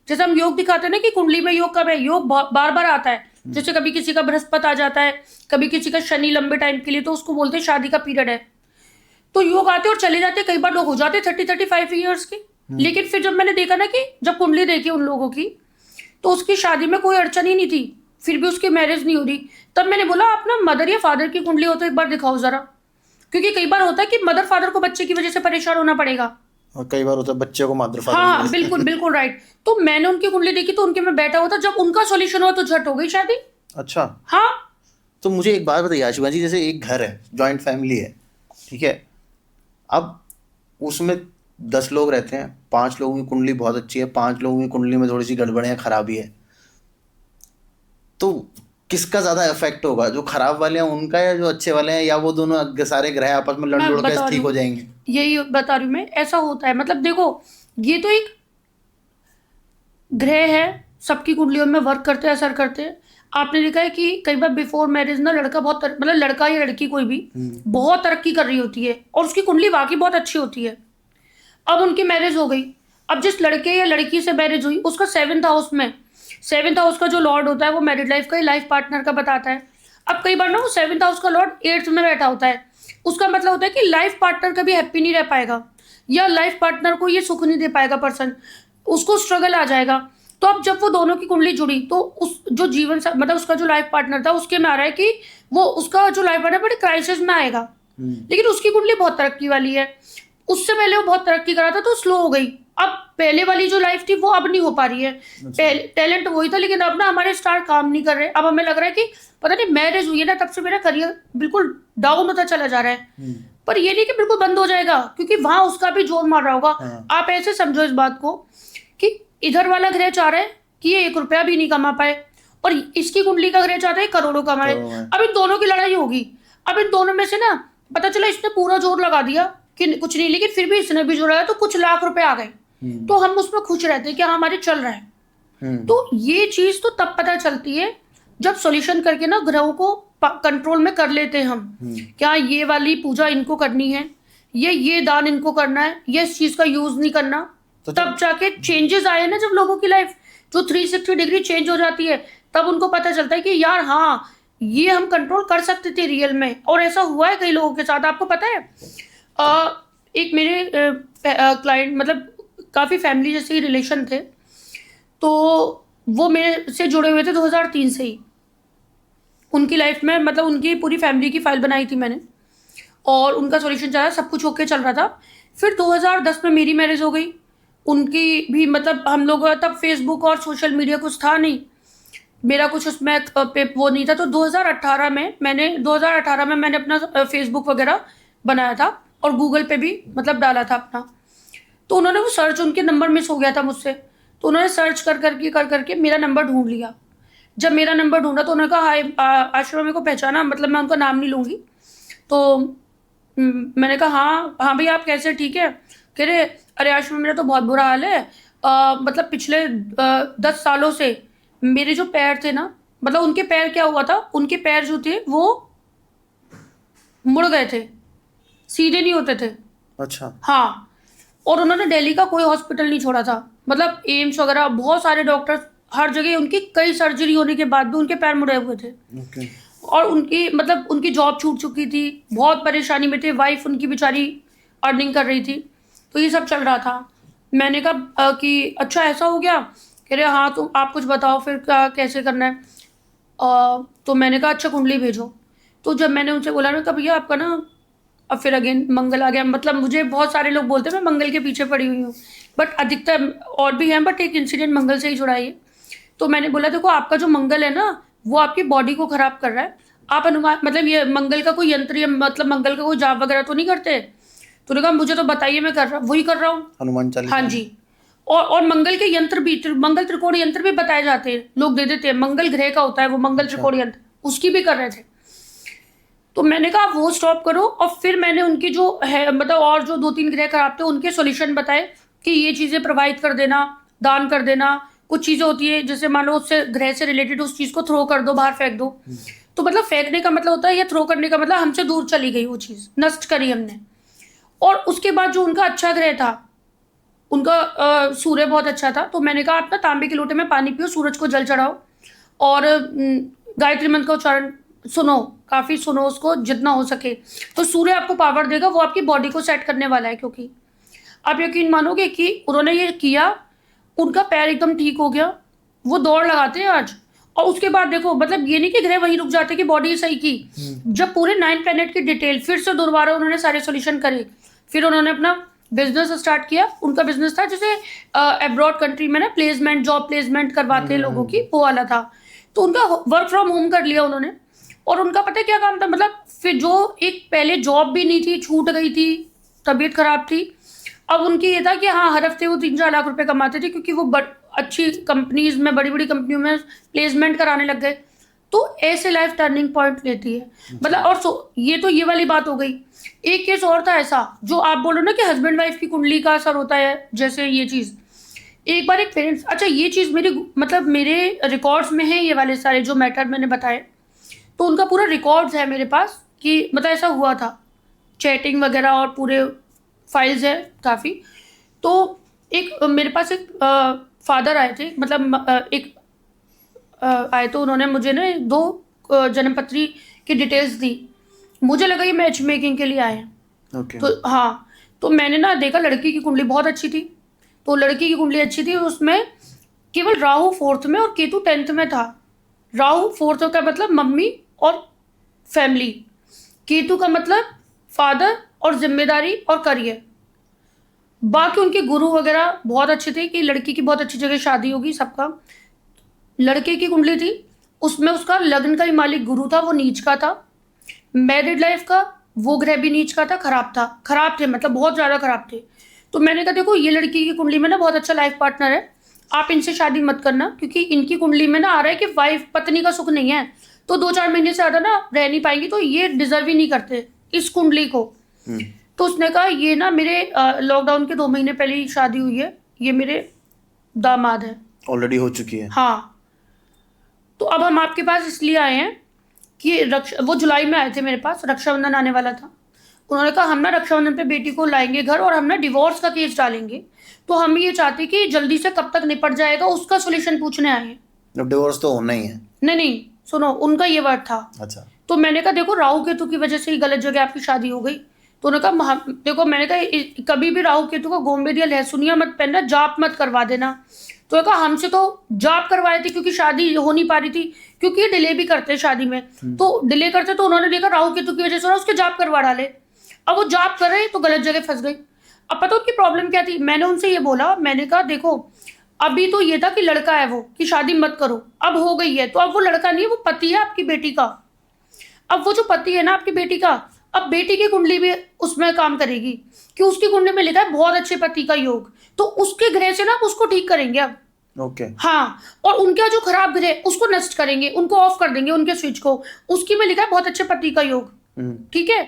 जैसे हम योग दिखाते हैं ना कि कुंडली में योग कब है, योग बार बार आता है, जैसे कभी किसी का बृहस्पति आ जाता है, कभी किसी का शनि लंबे टाइम के लिए, तो उसको बोलते हैं शादी का पीरियड है। तो योग आते और चले जाते, कई बार लोग हो जाते 30-35 ईयर्स के। लेकिन फिर जब मैंने देखा ना कि जब कुंडली देखी उन लोगों की, तो उसकी शादी में कोई अड़चन ही नहीं थी, फिर भी उसकी मैरिज नहीं हो रही। तब मैंने बोला आप ना मदर या फादर की कुंडली हो तो एक बार दिखाओ जरा, क्योंकि कई बार होता है कि मदर फादर को बच्चे की वजह से परेशान होना पड़ेगा। और कई बार होता है बच्चे को मादर फादर हाँ हाँ, बिल्कुल बिल्कुल राइट। तो मैंने उनकी कुंडली देखी, तो उनके में बैठा हुआ था, जब उनका सॉल्यूशन हुआ तो झट हो गई शादी। अच्छा, हाँ तो मुझे एक बात बताइए आशिमा जी, जैसे एक घर है, जॉइंट फैमिली है, ठीक है, अब उसमें 10 लोग रहते हैं, 5 लोगों की कुंडली बहुत अच्छी है, 5 लोगों की कुंडली में थोड़ी सी गड़बड़ियाँ खराबी है, तो किसका ज्यादा इफेक्ट होगा, जो खराब वाले हैं उनका या जो अच्छे वाले हैं, या वो दोनों सारे ग्रह आपस में लड़ मैं लड़ बता के रही ठीक हूँ, हो जाएंगे? यही बता रही हूँ मैं, ऐसा होता है। मतलब देखो, ये तो एक ग्रह है, सबकी कुंडलियों में वर्क करते हैं, असर करते हैं। आपने देखा है कि कई बार बिफोर मैरिज ना लड़का बहुत मतलब लड़का या लड़की कोई भी बहुत तरक्की कर रही होती है और उसकी कुंडली वाकई बहुत अच्छी होती है। अब उनकी मैरिज हो गई, अब जिस लड़के या लड़की से मैरिज हुई उसका 7th हाउस में, 7th हाउस का जो लॉर्ड होता है वो मैरिड लाइफ का ही, लाइफ पार्टनर का बताता है। अब कई बार ना वो 7th हाउस का लॉर्ड 8th में बैठा होता है, उसका मतलब होता है कि लाइफ पार्टनर कभी हैप्पी नहीं रह पाएगा, या लाइफ पार्टनर को ये सुख नहीं दे पाएगा पर्सन, उसको स्ट्रगल आ जाएगा। तो अब जब वो दोनों की कुंडली जुड़ी, तो उस जो जीवन मतलब उसका जो लाइफ पार्टनर था उसके में आ रहा है कि वो उसका जो लाइफ पार्टनर बड़े क्राइसिस में आएगा, लेकिन उसकी कुंडली बहुत तरक्की वाली है। उससे पहले वो बहुत तरक्की करा था तो स्लो हो गई। अब पहले वाली जो लाइफ थी वो अब नहीं हो पा रही है। टैलेंट वही था, लेकिन अब ना हमारे स्टार काम नहीं कर रहे। अब हमें लग रहा है कि पता नहीं मैरिज हुई है ना तब से मेरा करियर बिल्कुल डाउन होता चला जा रहा है। पर ये नहीं कि बिल्कुल बंद हो जाएगा, क्योंकि वहां उसका भी जोर मार रहा होगा। आप ऐसे समझो इस बात को कि इधर वाला ग्रह चाह रहा है कि ये 1 रुपया भी नहीं कमा पाए, और इसकी कुंडली का ग्रह चाहता है करोड़ों कमाए। अब इन दोनों की लड़ाई होगी। अब इन दोनों में से ना पता चला इसने पूरा जोर लगा दिया कि कुछ नहीं, लेकिन फिर भी इसने भी जोड़ा है तो कुछ लाख रुपए आ गए, तो हम उसमें खुश रहते हैं कि हाँ हमारे चल रहा है। तो ये चीज तो तब पता चलती है जब सॉल्यूशन करके ना ग्रहों को कंट्रोल में कर लेते हैं हम, क्या ये वाली पूजा इनको करनी है, ये दान इनको करना है, ये इस चीज का यूज नहीं करना। तो तब जाके चेंजेस आए ना, जब लोगों की लाइफ जो 360 डिग्री चेंज हो जाती है, तब उनको पता चलता है कि यार हाँ ये हम कंट्रोल कर सकते थे रियल में। और ऐसा हुआ है कई लोगों के साथ। आपको पता है एक मेरे क्लाइंट, मतलब काफ़ी फैमिली जैसे ही रिलेशन थे, तो वो मेरे से जुड़े हुए थे 2003 से ही। उनकी लाइफ में मतलब उनकी पूरी फैमिली की फाइल बनाई थी मैंने, और उनका सॉल्यूशन चला, सब कुछ ओके चल रहा था। फिर 2010 में मेरी मैरिज हो गई, उनकी भी। मतलब हम लोग तब फेसबुक और सोशल मीडिया कुछ था नहीं, मेरा कुछ उसमें वो नहीं था। तो 2018 में मैंने अपना फेसबुक वगैरह बनाया था और गूगल पे भी मतलब डाला था अपना। तो उन्होंने वो सर्च, उनके नंबर मिस हो गया था मुझसे, तो उन्होंने सर्च कर करके मेरा नंबर ढूंढ लिया। जब मेरा नंबर ढूंढा तो उन्होंने कहा हाय आशिमा, मेरे को पहचाना, मतलब मैं उनका नाम नहीं लूँगी। तो मैंने कहा हाँ भैया आप कैसे, ठीक है? कह रहे अरे आशिमा मेरा तो बहुत बुरा हाल है, मतलब पिछले 10 सालों से मेरे जो पैर थे ना, मतलब उनके पैर क्या हुआ था, उनके पैर जो थे वो मुड़ गए थे, सीधे नहीं होते थे। अच्छा। हाँ, और उन्होंने दिल्ली का कोई हॉस्पिटल नहीं छोड़ा था, मतलब एम्स वगैरह बहुत सारे डॉक्टर, हर जगह उनकी कई सर्जरी होने के बाद भी उनके पैर मुड़े हुए थे। और उनकी मतलब उनकी जॉब छूट चुकी थी, बहुत परेशानी में थे, वाइफ उनकी बेचारी अर्निंग कर रही थी, तो ये सब चल रहा था। मैंने कहा कि अच्छा ऐसा हो गया? कह रहे हाँ, तो आप कुछ बताओ फिर क्या कैसे करना है। तो मैंने कहा अच्छा कुंडली भेजो। तो जब मैंने उनसे बोला ना, कब भैया आपका ना, अब फिर अगेन मंगल आ गया। मतलब मुझे बहुत सारे लोग बोलते हैं मैं मंगल के पीछे पड़ी हुई हूँ, बट अधिकतर और भी हैं, बट एक इंसिडेंट मंगल से ही जुड़ा है। तो मैंने बोला देखो आपका जो मंगल है ना वो आपकी बॉडी को खराब कर रहा है, आप अनुमान मतलब ये मंगल का कोई यंत्र या मतलब मंगल का कोई जाप वगैरह तो नहीं करते? तो उन्होंने कहा मुझे तो बताइए, मैं कर रहा वही कर रहा हूँ, हनुमान चालीसा। हाँ जी। और मंगल के यंत्र भी, मंगल त्रिकोण यंत्र भी बताए जाते हैं, लोग दे देते हैं, मंगल ग्रह का होता है वो मंगल त्रिकोण यंत्र, उसकी भी कर रहे थे। तो मैंने कहा वो स्टॉप करो, और फिर मैंने उनकी जो है मतलब और जो 2-3 ग्रह खराब थे उनके सॉल्यूशन बताए कि ये चीज़ें प्रोवाइड कर देना, दान कर देना। कुछ चीज़ें होती है जैसे मान लो उससे ग्रह से रिलेटेड उस चीज़ को थ्रो कर दो, बाहर फेंक दो। तो मतलब फेंकने का मतलब होता है, या थ्रो करने का मतलब हमसे दूर चली गई वो चीज़, नष्ट करी हमने। और उसके बाद जो उनका अच्छा ग्रह था, उनका सूर्य बहुत अच्छा था, तो मैंने कहा आप ना तांबे के लोटे में पानी पियो, सूरज को जल चढ़ाओ, और गायत्री मंत्र का उच्चारण सुनो, काफ़ी सुनो उसको जितना हो सके, तो सूर्य आपको पावर देगा, वो आपकी बॉडी को सेट करने वाला है। क्योंकि आप यकीन मानोगे कि उन्होंने ये किया, उनका पैर एकदम ठीक हो गया, वो दौड़ लगाते हैं आज। और उसके बाद देखो, मतलब ये नहीं कि ग्रह वहीं रुक जाते कि बॉडी सही की, जब पूरे 9 प्लैनेट की डिटेल फिर से दोबारा उन्होंने सारे सॉल्यूशन करे, फिर उन्होंने अपना बिजनेस स्टार्ट किया। उनका बिजनेस था जैसे अब्रॉड कंट्री में ना प्लेसमेंट, जॉब प्लेसमेंट करवाते हैं लोगों की, वो वाला था। तो उनका वर्क फ्रॉम होम कर लिया उन्होंने। और उनका पता है क्या काम था, मतलब फिर जो एक पहले जॉब भी नहीं थी, छूट गई थी, तबीयत खराब थी, अब उनकी ये था कि हाँ हर हफ्ते वो 3-4 लाख रुपए कमाते थे, क्योंकि वो अच्छी कंपनीज में, बड़ी बड़ी कंपनियों में प्लेसमेंट कराने लग गए। तो ऐसे लाइफ टर्निंग पॉइंट लेती है, मतलब। और ये तो ये वाली बात हो गई। एक केस और था ऐसा, जो आप बोलो ना कि हस्बैंड वाइफ की कुंडली का असर होता है, जैसे ये चीज़। एक बार एक पेरेंट्स, अच्छा ये चीज़ मेरी, मतलब मेरे रिकॉर्ड्स में है ये वाले सारे जो मैटर मैंने बताए, तो उनका पूरा रिकॉर्ड्स है मेरे पास कि मतलब ऐसा हुआ था, चैटिंग वगैरह और पूरे फाइल्स है काफ़ी। तो एक मेरे पास एक फादर आए थे, मतलब आए, तो उन्होंने मुझे ना 2 जन्मपत्री की डिटेल्स दी। मुझे लगा ये मैच मेकिंग के लिए आए हैं। ओके। तो हाँ, तो मैंने ना देखा लड़की की कुंडली बहुत अच्छी थी, तो लड़की की कुंडली अच्छी थी, उसमें केवल राहु 4th में और केतु 10th में था। राहु 4th का मतलब मम्मी और फैमिली, केतु का मतलब फादर और जिम्मेदारी और करियर। बाकी उनके गुरु वगैरह बहुत अच्छे थे कि लड़की की बहुत अच्छी जगह शादी होगी, सबका। लड़के की कुंडली थी, उसमें उसका लग्न का ही मालिक गुरु था, वो नीच का था। मैरिड लाइफ का वो ग्रह भी नीच का था, खराब थे, मतलब बहुत ज़्यादा खराब थे। तो मैंने कहा देखो ये लड़की की कुंडली में ना बहुत अच्छा लाइफ पार्टनर है, आप इनसे शादी मत करना, क्योंकि इनकी कुंडली में ना आ रहा है कि वाइफ पत्नी का सुख नहीं है, तो 2-4 महीने से ज़्यादा ना रह नहीं पाएंगी, तो ये डिजर्व ही नहीं करते इस कुंडली को। तो उसने कहा ये ना मेरे लॉकडाउन के 2 महीने पहले ही शादी हुई है, ये मेरे दामाद है, ऑलरेडी हो चुकी है। हाँ। तो अब हम आपके पास इसलिए आए हैं कि वो जुलाई में आए थे मेरे पास, रक्षाबंधन आने वाला था। उन्होंने कहा हम ना रक्षाबंधन पे बेटी को लाएंगे घर, और हम ना डिवोर्स का केस डालेंगे, तो हम ये चाहते कि जल्दी से कब तक निपट जाएगा उसका सोल्यूशन पूछने आए हैं। अब डिवोर्स तो होना ही है। नहीं, सुनो, उनका ये वर्ड था। अच्छा। तो मैंने कहा देखो राहु केतु की वजह से ही गलत जगह आपकी शादी हो गई। तो उन्होंने कहा देखो, मैंने कहा कभी भी राहु केतु को गोमेद या लहसुनिया मत पहनना, जाप मत करवा देना। तो कहा हमसे तो जाप करवाई थी क्योंकि शादी हो नहीं पा रही थी, क्योंकि ये डिले भी करते शादी में, तो डिले करते, तो उन्होंने देखा राहु केतु की वजह से उसके जाप करवा डाले। अब वो जाप कर रहे तो गलत जगह फंस गई। अब पता उनकी प्रॉब्लम क्या थी, मैंने उनसे ये बोला, मैंने कहा देखो अभी तो ये था कि लड़का है वो, कि शादी मत करो, अब हो गई है, तो अब वो लड़का नहीं है, वो पति है आपकी बेटी का। अब वो जो पति है ना आपकी बेटी का, अब बेटी की कुंडली भी उसमें काम करेगी कि उसकी कुंडली में लिखा है बहुत अच्छे पति का योग, तो उसके ग्रह से ना उसको ठीक करेंगे अब। ओके। हाँ, और उनका जो खराब ग्रह उसको नष्ट करेंगे, उनको ऑफ कर देंगे उनके स्विच को, उसकी में लिखा है बहुत अच्छे पति का योग। ठीक है।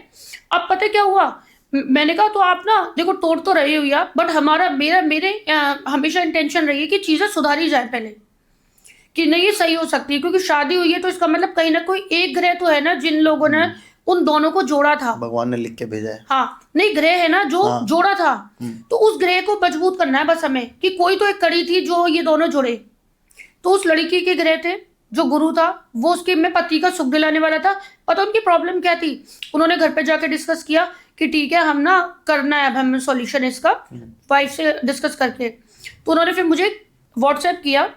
अब पता क्या हुआ, मैंने कहा तो आप ना देखो तोड़ तो रहे हो यार, बट मेरे हमेशा इंटेंशन रही है कि चीजें सुधारी जाए पहले, कि नहीं ये सही हो सकती है, क्योंकि शादी हुई है तो इसका मतलब कहीं ना कोई एक ग्रह तो है ना जिन लोगों ने उन दोनों को जोड़ा था, भगवान ने लिख के भेजा है। हाँ, नहीं ग्रह है ना जो जोड़ा था, तो उस ग्रह को मजबूत करना है बस हमें, कि कोई तो एक कड़ी थी जो ये दोनों जुड़े। तो उस लड़की के ग्रह थे जो गुरु था, वो उसके में पति का सुख दिलाने वाला था। पता उनकी प्रॉब्लम क्या थी, उन्होंने घर पे जाके डिस्कस किया कि ठीक है हम ना करना है, अब हमें सॉल्यूशन है इसका, वाइफ से डिस्कस करके। तो उन्होंने फिर मुझे व्हाट्सएप किया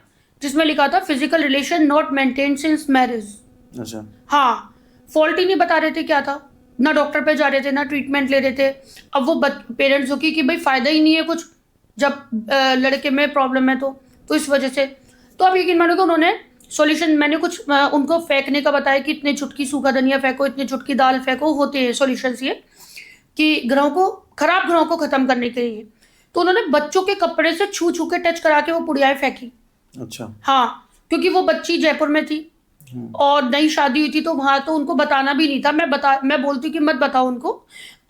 जिसमें लिखा था physical relation not maintain since marriage. अच्छा। हाँ, फॉल्ट ही नहीं बता रहे थे क्या था, ना डॉक्टर पे जा रहे थे ना ट्रीटमेंट ले रहे थे। अब वो पेरेंट्स दुखी कि भाई फायदा ही नहीं है कुछ जब लड़के में प्रॉब्लम है, तो इस वजह से। तो अब यकीन मानोगे उन्होंने सॉल्यूशन, मैंने कुछ उनको फेंकने का बताया कि इतने चुटकी सूखा धनिया फेंको, इतने चुटकी दाल फेंको, होते हैं सॉल्यूशंस ये, कि ग्रहों को, खराब ग्रहों को खत्म करने के लिए। तो उन्होंने बच्चों के कपड़े से छू छू के टच करा के वो पुड़ियाएं फेंकी। अच्छा। हाँ, क्योंकि वो बच्ची जयपुर में थी और नई शादी हुई थी, तो वहां तो उनको बताना भी नहीं था। मैं बोलती कि मत बताओ उनको,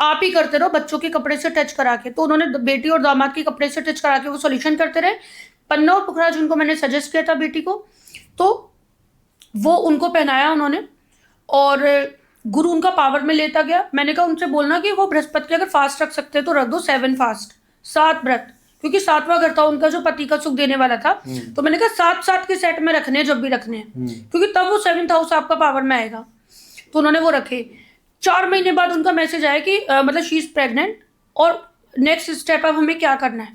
आप ही करते रहो बच्चों के कपड़े से टच करा के। तो उन्होंने बेटी और दामाद के कपड़े से टच करा के वो सॉल्यूशन करते रहे। पन्ना और पुखराज उनको मैंने सजेस्ट किया था बेटी को, तो वो उनको पहनाया उन्होंने, और गुरु उनका पावर में लेता गया। मैंने कहा उनसे बोलना कि वो बृहस्पति के अगर फास्ट रख सकते हैं तो रख दो, 7 फास्ट, 7 व्रत, क्योंकि 7वां घर था उनका जो पति का सुख देने वाला था। तो मैंने कहा 7-7 के सेट में रखने हैं जब भी रखने हैं, क्योंकि तब वो 7th हाउस आपका पावर में आएगा। तो उन्होंने वो रखे। 4 महीने बाद उनका मैसेज आया कि मतलब शी इज प्रेग्नेंट और नेक्स्ट स्टेप अब हमें क्या करना है।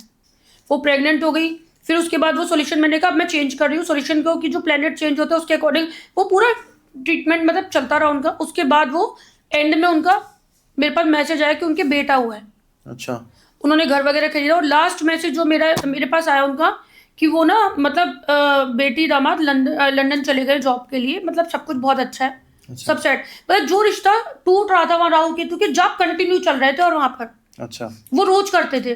वो प्रेग्नेंट हो गई। फिर उसके बाद वो सॉल्यूशन, मैंने कहा अब मैं चेंज कर रही हूँ सॉल्यूशन को, कि जो प्लेनेट चेंज होता है उसके अकॉर्डिंग वो पूरा ट्रीटमेंट मतलब चलता रहा उनका। उसके बाद वो एंड में उनका मेरे पास मैसेज आया कि उनके बेटा हुआ है। अच्छा। उन्होंने घर वगैरह खरीदा। और लास्ट मैसेज जो मेरे पास आया उनका कि वो ना मतलब बेटी दामाद लंदन चले गए जॉब के लिए, मतलब सब कुछ बहुत अच्छा है। अच्छा। सब सेट, मतलब जो रिश्ता टूट रहा था वहां राहु केतु के जॉब कंटिन्यू चल रहे थे। और वहां पर अच्छा। वो रोज करते थे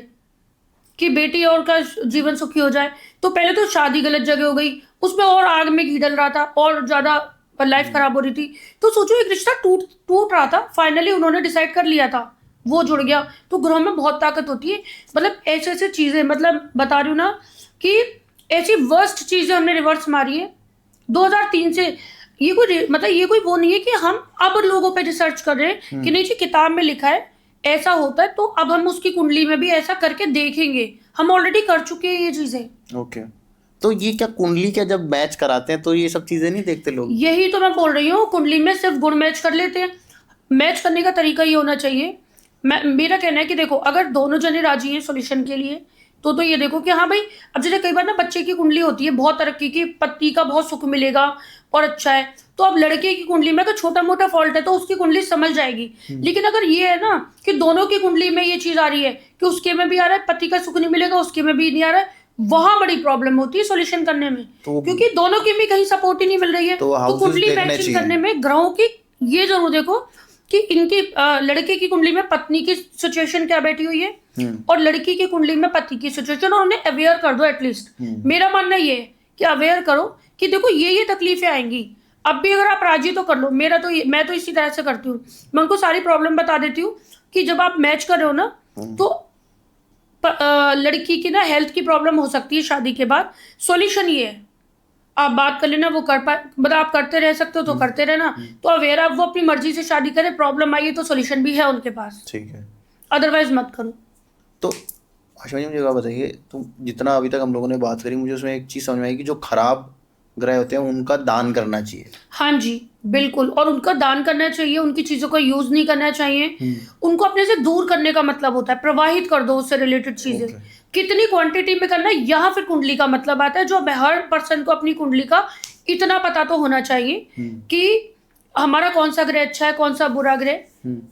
कि बेटी और का जीवन सुखी हो जाए। तो पहले तो शादी गलत जगह हो गई, उसमें और आग में घी डल रहा था और ज्यादा लाइफ खराब हो रही थी। तो सोचो एक रिश्ता टूट रहा था, फाइनली उन्होंने डिसाइड कर लिया था, वो जुड़ गया। तो ग्रहों में बहुत ताकत होती है। मतलब ऐसे ऐसे चीजें, मतलब बता रही हूँ ना कि ऐसी वर्स्ट चीजें हमने रिवर्स मारी है 2003 से। ये कोई वो नहीं है कि हम अब लोगों पे रिसर्च कर रहे हैं कि नहीं जी किताब में लिखा है ऐसा होता है तो अब हम उसकी कुंडली में भी ऐसा करके देखेंगे। हम ऑलरेडी कर चुके हैं ये चीजें। ओके। तो ये क्या कुंडली क्या जब मैच कराते हैं तो ये सब चीजें नहीं देखते लोग? यही तो मैं बोल रही हूँ, कुंडली में सिर्फ गुण मैच कर लेते हैं। मैच करने का तरीका ये होना चाहिए, मेरा कहना है कि देखो अगर दोनों जने राजी हैं सॉल्यूशन के लिए तो ये देखो कि हाँ भाई, अब जैसे कई बार ना बच्चे की कुंडली होती है बहुत तरक्की की, पति का बहुत सुख मिलेगा और अच्छा है, तो अब लड़के की कुंडली में अगर छोटा मोटा फॉल्ट है तो उसकी कुंडली समझ जाएगी। लेकिन अगर ये है ना कि दोनों की कुंडली में ये चीज आ रही है कि उसके में भी आ रहा है, पति का सुख नहीं मिलेगा, उसके में भी नहीं आ रहा है, वहां बड़ी प्रॉब्लम होती है सॉल्यूशन करने में। तो क्योंकि दोनों की भी कहीं सपोर्ट ही नहीं मिल रही है। तो कुंडली मैचिंग करने में ग्रहों की ये जरूर देखो कि इनकी लड़के की कुंडली में पत्नी की सिचुएशन क्या बैठी हुई है और लड़की की कुंडली में पति की सिचुएशन, और उन्हें अवेयर कर दो एटलीस्ट। मेरा मानना ये है कि अवेयर करो कि देखो ये तकलीफें आएंगी, अब भी अगर आप राजी तो कर लो। मैं तो इसी तरह से करती हूँ, मैं उनको सारी प्रॉब्लम बता देती हूँ कि जब आप मैच कर रहे हो ना तो लड़की की ना हेल्थ की प्रॉब्लम हो सकती है शादी के बाद। सॉल्यूशन ये है आप बात कर लेना, वो कर पाए, मतलब आप करते रह सकते हो तो करते रहना। तो अवेयर आप वो अपनी मर्जी से शादी करें, प्रॉब्लम आई है तो सॉल्यूशन भी है उनके पास, ठीक है, अदरवाइज मत करो। तो आशा जी मुझे क्या बताइए, तो जितना अभी तक हम लोगों ने बात करी मुझे उसमें एक चीज़ समझ में आई कि जो खराब ग्रह होते हैं उनका दान करना चाहिए। हाँ जी बिल्कुल, और उनका दान करना चाहिए, उनकी चीजों का यूज नहीं करना चाहिए। उनको अपने से दूर करने का मतलब होता है प्रवाहित कर दो उससे रिलेटेड चीजें। कितनी क्वांटिटी में करना है यहाँ फिर कुंडली का मतलब आता है। जो हर पर्सन को अपनी कुंडली का इतना पता तो होना चाहिए कि हमारा कौन सा ग्रह अच्छा है कौन सा बुरा ग्रह,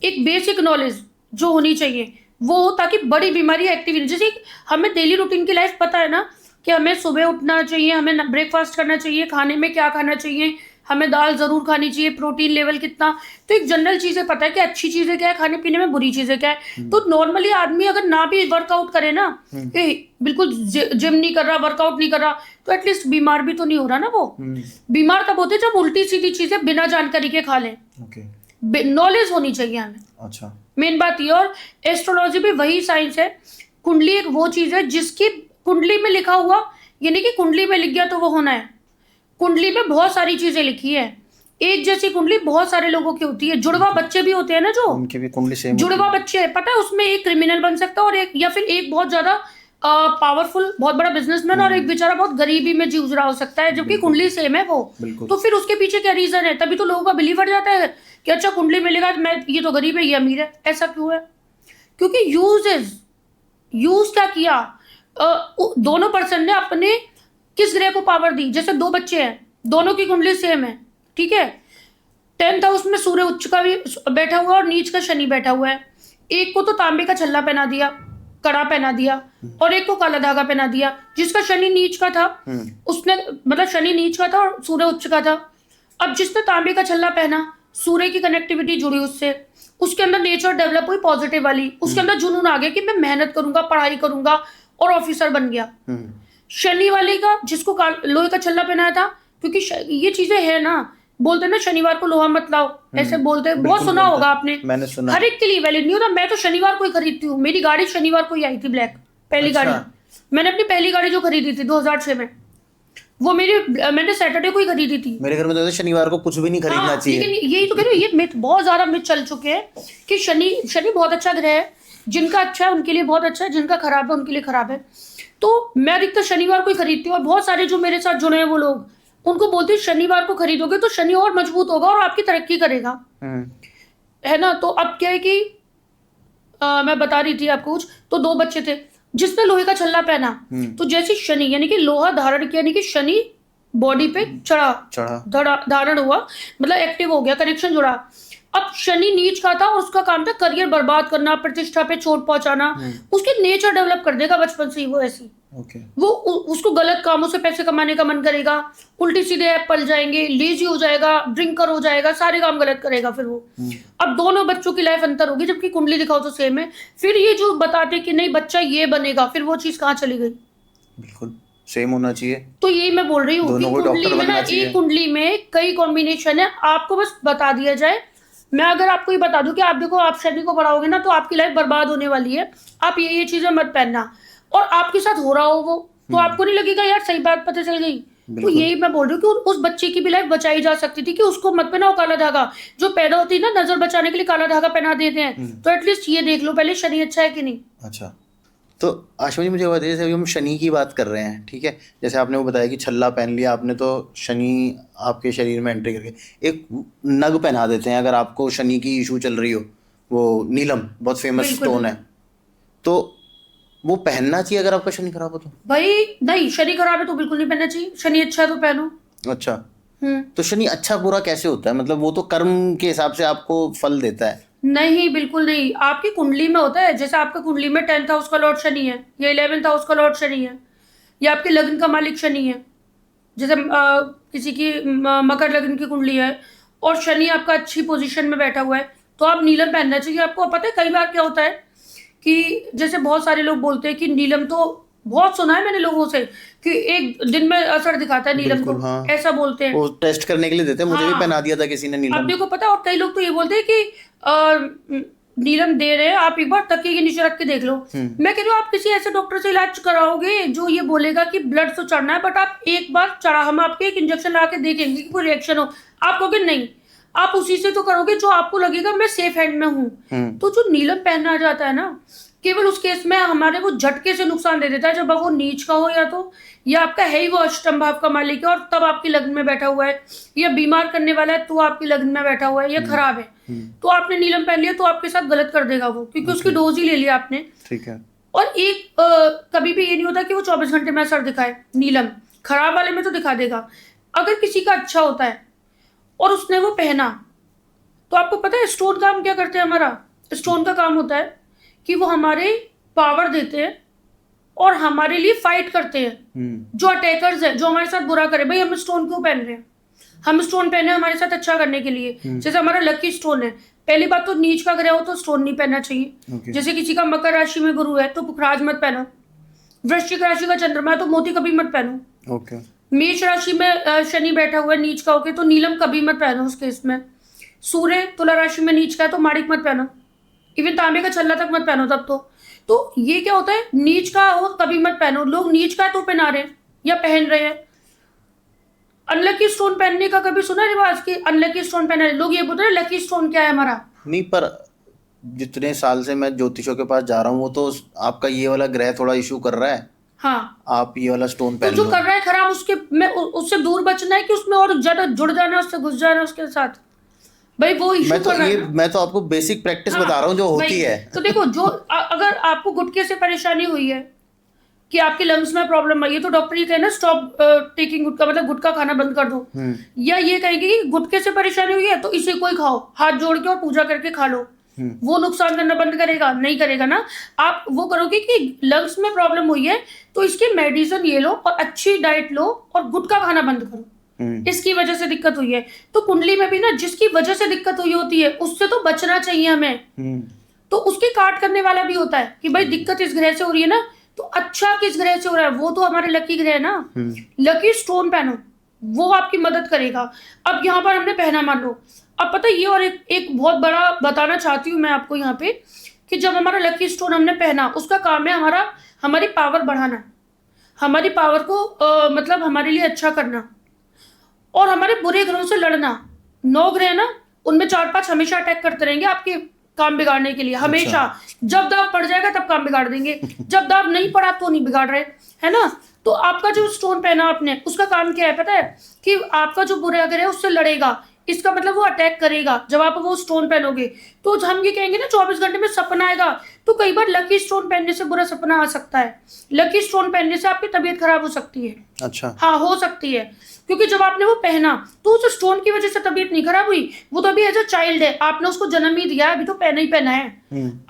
एक बेसिक नॉलेज जो होनी चाहिए वो, ताकि बड़ी बीमारी एक्टिव। जैसे हमें डेली रूटीन की लाइफ पता है ना कि हमें सुबह उठना चाहिए, हमें ब्रेकफास्ट करना चाहिए, खाने में क्या खाना चाहिए, हमें दाल जरूर खानी चाहिए, प्रोटीन लेवल कितना, तो एक जनरल चीजें पता है कि अच्छी चीजें क्या है खाने पीने में, बुरी चीजें क्या है। तो नॉर्मली आदमी अगर ना भी वर्कआउट करे ना, बिल्कुल जिम नहीं कर रहा, वर्कआउट नहीं कर रहा, तो एटलीस्ट बीमार भी तो नहीं हो रहा ना। वो बीमार तब होते जब उल्टी सीधी चीजें बिना जानकारी के खा लें। नॉलेज होनी चाहिए हमें। अच्छा, मेन बात ये। और एस्ट्रोलॉजी भी वही साइंस है। कुंडली एक वो चीज है जिसकी कुंडली में लिखा हुआ, यानी कि कुंडली में लिख गया तो वो होना है। कुंडली में बहुत सारी चीजें लिखी है। एक जैसी कुंडली बहुत सारे लोगों की होती है। जुड़वा बच्चे भी होते हैं ना, जो उनकी भी कुंडली सेम जुड़वा बच्चे है, पता है उसमें एक क्रिमिनल बन सकता है और एक, या फिर एक बहुत ज्यादा पावरफुल बहुत बड़ा बिजनेसमैन और एक बेचारा बहुत गरीबी में जूझ रहा हो सकता है, जबकि कुंडली सेम है वो। तो फिर उसके पीछे क्या रीजन है? तभी तो लोगों का बिलीव बढ़ जाता है कि अच्छा कुंडली मिलेगा मैं, ये तो गरीब है ये अमीर है। ऐसा क्यों है? क्योंकि यूज क्या किया, दोनों पर्सन ने अपने किस ग्रह को पावर दी। जैसे दो बच्चे हैं, दोनों की कुंडली सेम है, ठीक है, 10th हाउस में सूर्य उच्च का भी बैठा हुआ है और नीच का शनि बैठा हुआ है। एक को तो तांबे का छल्ला पहना दिया, कड़ा पहना दिया, और एक को काला धागा पहना दिया। जिसका शनि नीच का था उसने, मतलब शनि नीच का था और सूर्य उच्च का था। अब जिसने तांबे का छल्ला पहना, सूर्य की कनेक्टिविटी जुड़ी उससे, उसके अंदर नेचर डेवलप हुई पॉजिटिव वाली, उसके अंदर जुनून आ गया कि मैं मेहनत करूंगा, पढ़ाई करूंगा, और ऑफिसर बन गया। शनि वाले का, जिसको लोहे का छल्ला पहनाया था, क्योंकि ये चीजें है ना, बोलते ना शनिवार को लोहा मत लाओ, ऐसे बोलते, बहुत सुना होगा आपने। मैंने सुना। हर एक के लिए वैलिड नहीं होता। मैं तो शनिवार को ही खरीदती हूँ, मेरी गाड़ी शनिवार को ही आई थी, ब्लैक पहली गाड़ी। मैंने अपनी पहली गाड़ी जो खरीदी थी 2006 में, वो मैंने सैटरडे को ही खरीदी थी। मेरे घर में तो शनिवार को कुछ भी नहीं खरीदना चाहिए। लेकिन यही तो कह रही हूँ, ये मिथ बहुत ज्यादा मिथ चल चुके हैं कि शनि बहुत अच्छा ग्रह है, जिनका अच्छा है उनके लिए बहुत अच्छा है, जिनका खराब है उनके लिए खराब है। तो मैं अधिकतर शनिवार को ही खरीदती हूँ, और बहुत सारे जो मेरे साथ जुड़े हैं वो लोग, उनको बोलती हूँ शनिवार को खरीदोगे तो शनि और मजबूत होगा और आपकी तरक्की करेगा, है ना। तो अब क्या है कि मैं बता रही थी आपको कुछ, तो 2 बच्चे थे जिसने लोहे का छल्ला पहना, तो जैसे शनि यानी कि लोहा धारण किया, यानी कि शनि बॉडी पे चढ़ा, धारण हुआ, मतलब एक्टिव हो गया, कनेक्शन जुड़ा। अब शनि नीच का था और उसका काम था करियर बर्बाद करना, प्रतिष्ठा पे चोट पहुंचाना। उसके नेचर डेवलप कर देगा बचपन से ही वो ऐसी। वो उसको गलत कामों से पैसे कमाने का मन करेगा, उल्टी सीधे ऐप पल जाएंगे, लेजी हो जाएगा, ड्रिंकर हो जाएगा, सारे काम गलत करेगा फिर वो। अब दोनों बच्चों की लाइफ अंतर होगी, जबकि कुंडली दिखाओ तो सेम है। फिर ये जो बताते कि नहीं बच्चा ये बनेगा, फिर वो चीज कहाँ चली गई? बिल्कुल सेम होना चाहिए। तो यही मैं बोल रही हूँ कि कुंडली में ना, एक कुंडली में कई कॉम्बिनेशन है, आपको बस बता दिया जाए। मैं अगर आपको ये बता दूं कि आप देखो, आप शनि को बढ़ाओगे ना तो आपकी लाइफ बर्बाद होने वाली है, आप ये चीजें मत पहनना, और आपके साथ हो रहा हो वो, तो आपको नहीं लगेगा यार सही बात पता चल गई। तो यही मैं बोल रही हूँ कि उस बच्चे की भी लाइफ बचाई जा सकती थी, कि उसको मत पहनाओ काला धागा। जो पैदा होती है ना, नजर बचाने के लिए काला धागा पहना देते हैं, तो एटलीस्ट ये देख लो पहले शनि अच्छा है कि नहीं। अच्छा, तो आशा जी मुझे बताइए, जैसे अभी हम शनि की बात कर रहे हैं, ठीक है, जैसे आपने वो बताया कि छल्ला पहन लिया आपने, तो शनि आपके शरीर में एंट्री करके एक नग पहना देते हैं, अगर आपको शनि की इशू चल रही हो, वो नीलम बहुत फेमस स्टोन है, तो वो पहनना चाहिए अगर आपका शनि खराब हो तो? भाई नहीं, शनि खराब है तो बिल्कुल नहीं पहनना चाहिए, शनि अच्छा है तो पहनो। अच्छा, तो शनि अच्छा बुरा कैसे होता है? मतलब वो तो कर्म के हिसाब से आपको फल देता है। नहीं, बिल्कुल नहीं, आपकी कुंडली में होता है। जैसे आपका कुंडली में 10th हाउस का लॉर्ड शनि है, या 11th हाउस का लॉर्ड शनि है, या आपके लग्न का मालिक शनि है। जैसे किसी की मकर लग्न की कुंडली है और शनि आपका अच्छी पोजीशन में बैठा हुआ है, तो आप नीलम पहनना चाहिए। आपको पता है कई बार क्या होता है कि जैसे बहुत सारे लोग बोलते हैं कि नीलम, तो बहुत सुना है मैंने लोगों से कि एक दिन में असर दिखाता है नीलम को, हाँ। ऐसा बोलते हैं। वो टेस्ट करने के लिए देते हैं, मुझे भी पहना दिया था किसी ने नीलम। अब देखो पता है, और कई लोग तो ये बोलते हैं कि नीलम दे रहे हैं, आप एक बार तकिए के नीचे रख के देख लो। मैं कह रही हूँ आप किसी ऐसे डॉक्टर से इलाज कराओगे जो ये बोलेगा कि ब्लड तो चढ़ना है, बट आप एक बार चढ़ा, हम आपके एक इंजेक्शन लगा के देखेंगे कि कोई रिएक्शन हो, आप कहोगे नहीं, आप उसी से तो करोगे जो आपको लगेगा मैं सेफ हैंड में हूँ। तो जो नीलम पहनना जाता है ना, केवल उस केस में हमारे वो झटके से नुकसान दे देता है, जब वो नीच का हो, या आपका है ही वो अष्टम भाव का मालिक है और तब आपकी लग्न में बैठा हुआ है, या बीमार करने वाला है तो आपकी लग्न में बैठा हुआ है, या खराब है, तो आपने नीलम पहन लिया तो आपके साथ गलत कर देगा वो, क्योंकि उसकी डोज ही ले लिया आपने। ठीक है। और एक कभी भी ये नहीं होता कि वो 24 घंटे में असर दिखाए। नीलम खराब वाले में तो दिखा देगा। अगर किसी का अच्छा होता है और उसने वो पहना, तो आपको पता है स्टोन काम क्या करते हैं? हमारा स्टोन का काम होता है कि वो हमारे पावर देते हैं और हमारे लिए फाइट करते हैं। जो अटैकर्स है, जो हमारे साथ बुरा करे, भाई हम स्टोन क्यों पहन रहे हैं? हम स्टोन पहने हमारे साथ अच्छा करने के लिए। जैसे हमारा लकी स्टोन है, पहली बात तो नीच का ग्रह हो तो स्टोन नहीं पहनना चाहिए। जैसे किसी का मकर राशि में गुरु है तो पुखराज मत पहनो। वृश्चिक राशि का चंद्रमा है तो मोती कभी मत पहनो। मेष राशि में शनि बैठा हुआ है नीच का होके, तो नीलम कभी मत पहनो उस केस में। सूर्य तुला राशि में नीच का है तो माणिक मत पहनो, इवन तांबे का छल्ला तक मत पहनो तब तो ये क्या होता है, नीच का हो कभी मत पहनो। लोग नीच का तो पहना रहे हैं या पहन रहे हैं। अनलकी स्टोन पहनने का कभी सुना रिवाज कि अनलकी स्टोन पहना? लोग ये बोलते हैं लकी स्टोन क्या है हमारा। नहीं, पर जितने साल से मैं ज्योतिषों के पास जा रहा हूँ, वो तो आपका ये वाला ग्रह थोड़ा इशू कर रहा है। हाँ, आप ये वाला स्टोन पहन तो जो कर रहा है खराब, उसके में उससे दूर बचना है कि उसमें और ज्यादा जुड़ जाना है, उससे घुस जाना है उसके साथ। भाई वो इशू कर रहा है। मैं तो आपको बेसिक प्रैक्टिस बता रहा हूँ जो होती है। तो देखो, जो अगर आपको गुटके से परेशानी हुई है कि आपके लंग्स में प्रॉब्लम आई है, तो डॉक्टर ये कहे ना स्टॉप टेकिंग गुटखा, मतलब गुटखा खाना बंद कर दो। या ये कहेगी कि गुटके से परेशानी हुई है तो इसे कोई खाओ, हाथ जोड़ के और पूजा करके खा लो। वो नुकसान करना बंद करेगा? नहीं करेगा ना। आप वो करोगे कि लंग्स में प्रॉब्लम हुई है तो इसकी मेडिसिन ये लो और अच्छी डाइट लो और गुटखा खाना बंद करो, इसकी वजह से दिक्कत हुई है। तो कुंडली में भी ना जिसकी वजह से दिक्कत हुई होती है उससे तो बचना चाहिए हमें। तो उसकी काट करने वाला भी होता है कि भाई दिक्कत इस ग्रह से हो रही है ना, तो अच्छा किस ग्रह से हो रहा है, वो तो हमारे लकी ग्रह है ना। लकी स्टोन पहनो, वो आपकी मदद करेगा। अब यहाँ पर हमने पहना, मान लो। अब पता है ये, और एक बहुत बड़ा बताना चाहती हूँ मैं आपको यहाँ पे, कि जब हमारा लकी स्टोन हमने पहना, उसका काम है हमारी पावर बढ़ाना, हमारी पावर को मतलब हमारे लिए अच्छा करना और हमारे बुरे ग्रहों से लड़ना। 9 ग्रह ना, उनमें 4-5 हमेशा अटैक करते रहेंगे आपके काम बिगाड़ने के लिए हमेशा। जब दाव पड़ जाएगा तब काम बिगाड़ देंगे, जब दाव नहीं पड़ा तो नहीं बिगाड़ रहे, है ना। तो आपका जो स्टोन पहना आपने, उसका काम क्या है पता है, कि आपका जो बुरा ग्रह है उससे लड़ेगा। इसका मतलब वो अटैक करेगा जब आप वो स्टोन पहनोगे। तो हम ये कहेंगे ना 24 घंटे में सपना आएगा, तो कई बार लकी स्टोन पहनने से बुरा सपना आ सकता है। लकी स्टोन पहनने से आपकी तबीयत खराब हो सकती है। अच्छा। हाँ, हो सकती है, क्योंकि जब आपने वो पहना तो उस स्टोन की वजह से तबीयत नहीं खराब हुई, वो तो अभी एज अ चाइल्ड है, आपने उसको जन्म ही दिया, अभी तो पहना ही पहना है।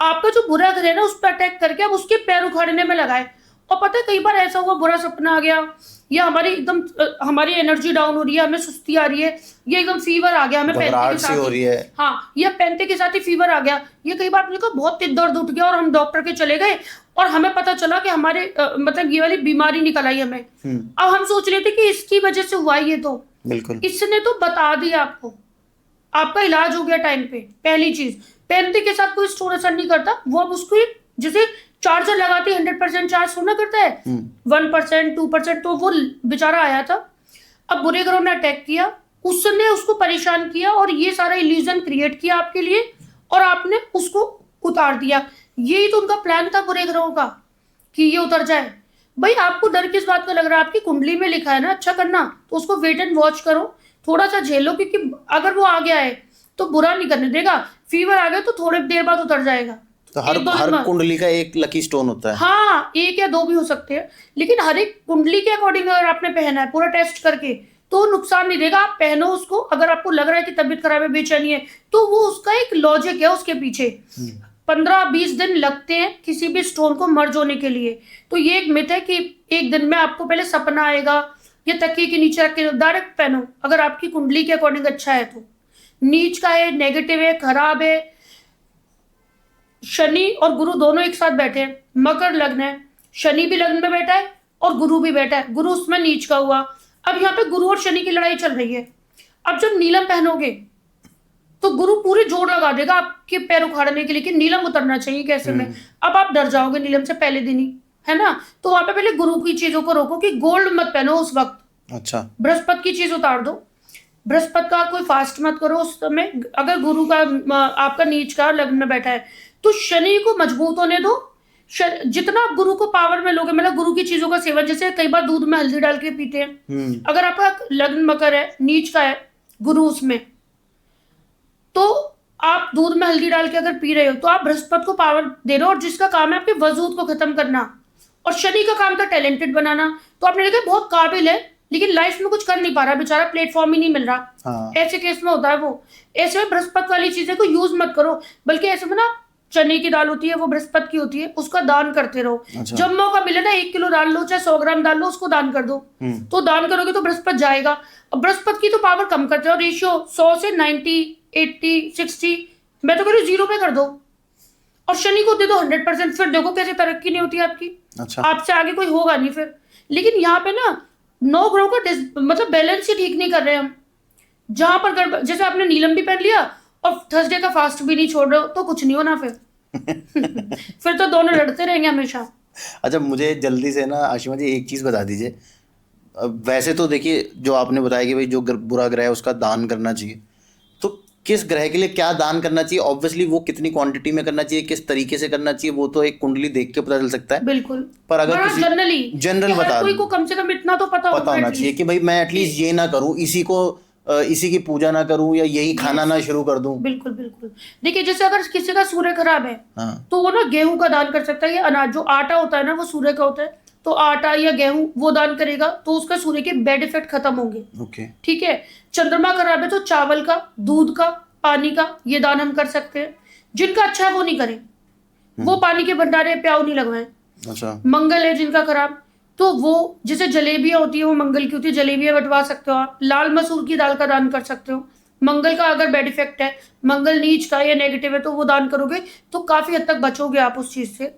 आपका जो बुरा ग्रह है ना, उस पर अटैक करके अब उसके पैर उखाड़ने में लगाए। और पता है कई बार ऐसा हुआ, बुरा सपना आ गया, या हमारी एनर्जी डाउन हो रही है, हमें सुस्ती आ रही है, ये एकदम फीवर आ गया हमें पहनते के साथ हो रही है, हाँ, या पहनते के साथ ही फीवर आ गया। ये कई बार मुझे बहुत दर्द उठ गया और हम डॉक्टर के चले गए और हमें पता चला कि हमारे मतलब ये वाली बीमारी निकल आई हमें। अब हम सोच रहे थे कि इसकी वजह से हुआ ये, तो बिल्कुल इसने तो बता दिया आपको, आपका इलाज हो गया टाइम पे। पहली चीज, पहनते के साथ कोई स्टोन असर नहीं करता, वो अब उसको जैसे चार्जर लगाते 100% चार्ज होना करता है, 1% 2%, तो वो बेचारा आया था। अब बुरे ग्रहों ने अटैक किया, उसने उसको परेशान किया और ये सारा इल्यूजन क्रिएट किया आपके लिए, और आपने उसको उतार दिया। यही तो उनका प्लान था बुरे ग्रहों का, कि ये उतर जाए। भाई आपको डर किस बात का लग रहा है? आपकी कुंडली में लिखा है ना अच्छा करना, तो उसको वेट एंड वॉच करो, थोड़ा सा झेलो, क्योंकि अगर वो आ गया है तो बुरा नहीं करने देगा। फीवर आ गया तो थोड़ी देर बाद उतर जाएगा। तो हर कुंडली का एक लकी स्टोन होता है। हाँ, 1 या 2 भी हो सकते हैं, लेकिन हर एक कुंडली के अकॉर्डिंग अगर आपने पहना है पूरा टेस्ट करके, तो नुकसान नहीं देगा। आप पहनो उसको, अगर आपको लग रहा है कि तबीयत खराब है, बेचैनी है, तो वो उसका एक लॉजिक है उसके पीछे। 15-20 दिन लगते हैं किसी भी स्टोन को मर्ज होने के लिए। तो ये एक मिथ है कि एक दिन में आपको पहले सपना आएगा, या तकिए के नीचे रख के डायरेक्ट पहनो, अगर आपकी कुंडली के अकॉर्डिंग अच्छा है तो। नीच का है, नेगेटिव है, खराब है, शनि और गुरु दोनों एक साथ बैठे हैं, मकर लग्न है, शनि भी लग्न में बैठा है और गुरु भी बैठा है, गुरु उसमें नीच का हुआ। अब यहाँ पे गुरु और शनि की लड़ाई चल रही है। अब जब नीलम पहनोगे तो गुरु पूरे जोर लगा देगा आपके पैर उखाड़ने के लिए कि नीलम उतरना चाहिए कैसे में। अब आप डर जाओगे नीलम से पहले दिन ही, है ना। तो वहां पे पहले गुरु की चीजों को रोको कि गोल्ड मत पहनो उस वक्त। अच्छा। बृहस्पति की चीज उतार दो, बृहस्पति का कोई फास्ट मत करो उस समय। अगर गुरु का आपका नीच का लग्न में बैठा है तो शनि को मजबूत होने दो। जितना आप गुरु को पावर में लोगे, मतलब गुरु की चीजों का सेवन, जैसे कई बार दूध में हल्दी डाल के पीते हैं। अगर आपका लग्न मकर है, नीच का है गुरु उसमें, तो आप दूध में हल्दी डाल के अगर पी रहे हो तो आप बृहस्पति को पावर दे रहे हो, और जिसका काम है आपके वजूद को खत्म करना, और शनि का काम था टैलेंटेड बनाना। तो आपने देखा बहुत काबिल है लेकिन लाइफ में कुछ कर नहीं पा रहा बेचारा, प्लेटफॉर्म ही नहीं मिल रहा। हाँ। ऐसे केस में होता है वो। ऐसे में बृहस्पति वाली चीजें को यूज मत करो, बल्कि ऐसे में ना चने की दाल होती है, वो बृहस्पति की होती है, उसका दान करते रहो। अच्छा। जब मौका मिले ना 1 किलो दाल लो, चाहे 100 ग्राम दाल लो, उसको दान कर दो। तो दान करोगे तो बृहस्पति जाएगा। अब बृहस्पति की तो पावर कम करते हो, रेशियो 100 से 90, 80, 60, मैं तो कह रही हूँ 0 पे कर दो, और शनि को दे दो 100%। फिर देखो कैसे तरक्की नहीं होती आपकी। अच्छा। आपसे आगे कोई होगा नहीं फिर। लेकिन यहाँ पे ना 9 ग्रहों का मतलब बैलेंस ही ठीक नहीं कर रहे हम। जहां पर जैसे आपने नीलम भी पहन लिया और थर्सडे का फास्ट भी नहीं छोड़ रहे हो, तो कुछ नहीं होना फिर। फिर तो दोनों लड़ते रहेंगे हमेशा। अच्छा, मुझे जल्दी से ना आशिमा जी एक चीज बता दीजिए। वैसे तो देखिए जो आपने बताया कि भाई जो बुरा ग्रह है उसका दान करना चाहिए, तो किस ग्रह के लिए क्या दान करना चाहिए? ऑब्वियसली वो कितनी क्वांटिटी में करना चाहिए, किस तरीके से करना चाहिए, वो तो एक कुंडली देख के पता चल सकता है। बिल्कुल। पर अगर किसी जनरल बता कोई को कम से कम इतना तो पता होना चाहिए कि भाई मैं एटलीस्ट ये ना करूं, इसी की पूजा ना करूं, या यही खाना ना शुरू कर दूं। बिल्कुल बिल्कुल। देखिए जैसे अगर किसी का सूर्य खराब है, हाँ, तो वो ना गेहूं का दान कर सकता है, या अनाज जो आटा होता है ना वो सूर्य का होता है, तो आटा या गेहूं वो दान करेगा तो उसका सूर्य के बैड इफेक्ट खत्म होंगे। ओके, ठीक है। चंद्रमा खराब है तो चावल का, दूध का, पानी का ये दान हम कर सकते हैं। जिनका अच्छा है वो नहीं करें, वो पानी के भंडारे प्याऊ नहीं लगवाएं। अच्छा। मंगल है जिनका खराब, तो वो जैसे जलेबियां होती है वो मंगल की होती है, जलेबियां बंटवा सकते हो आप। लाल मसूर की दाल का दान कर सकते हो। मंगल का अगर बैड इफेक्ट है, मंगल नीच का या नेगेटिव है, तो वो दान करोगे तो काफी हद तक बचोगे आप उस चीज से।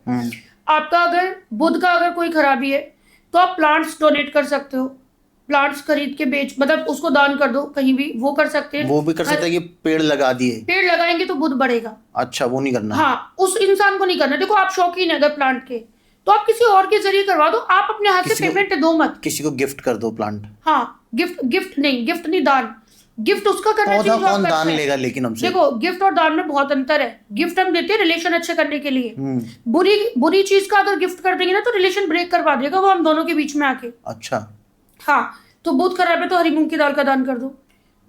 आपका अगर बुध का अगर कोई खराबी है तो आप प्लांट्स डोनेट कर सकते हो, प्लांट्स खरीद के बेच, मतलब उसको दान कर दो कहीं भी, वो कर सकते हैं। वो भी कर सकते हैं कि पेड़ लगा दिए, पेड़ लगाएंगे तो बुध बढ़ेगा। अच्छा, वो नहीं करना। हाँ, उस इंसान को नहीं करना। देखो आप शौकीन है अगर प्लांट के, तो आप किसी और के जरिए करवा दो, आप अपने हाथ से पेमेंट दो मत। किसी को गिफ्ट कर दो प्लांट। हाँ, गिफ्ट नहीं दान। गिफ्ट उसका करना पौधा चाहिए जो कौन आप दान करते हैं। लेगा लेकिन हमसे? देखो, गिफ्ट और दान में बहुत अंतर है। गिफ्ट हम देते हैं रिलेशन अच्छे करने के लिए। बुरी बुरी चीज का अगर गिफ्ट कर देंगे ना तो रिलेशन ब्रेक करवा देगा वो हम दोनों के बीच में आके। अच्छा। हाँ, तो बुध खराब है तो हरी मूंग की दाल का दान कर दो।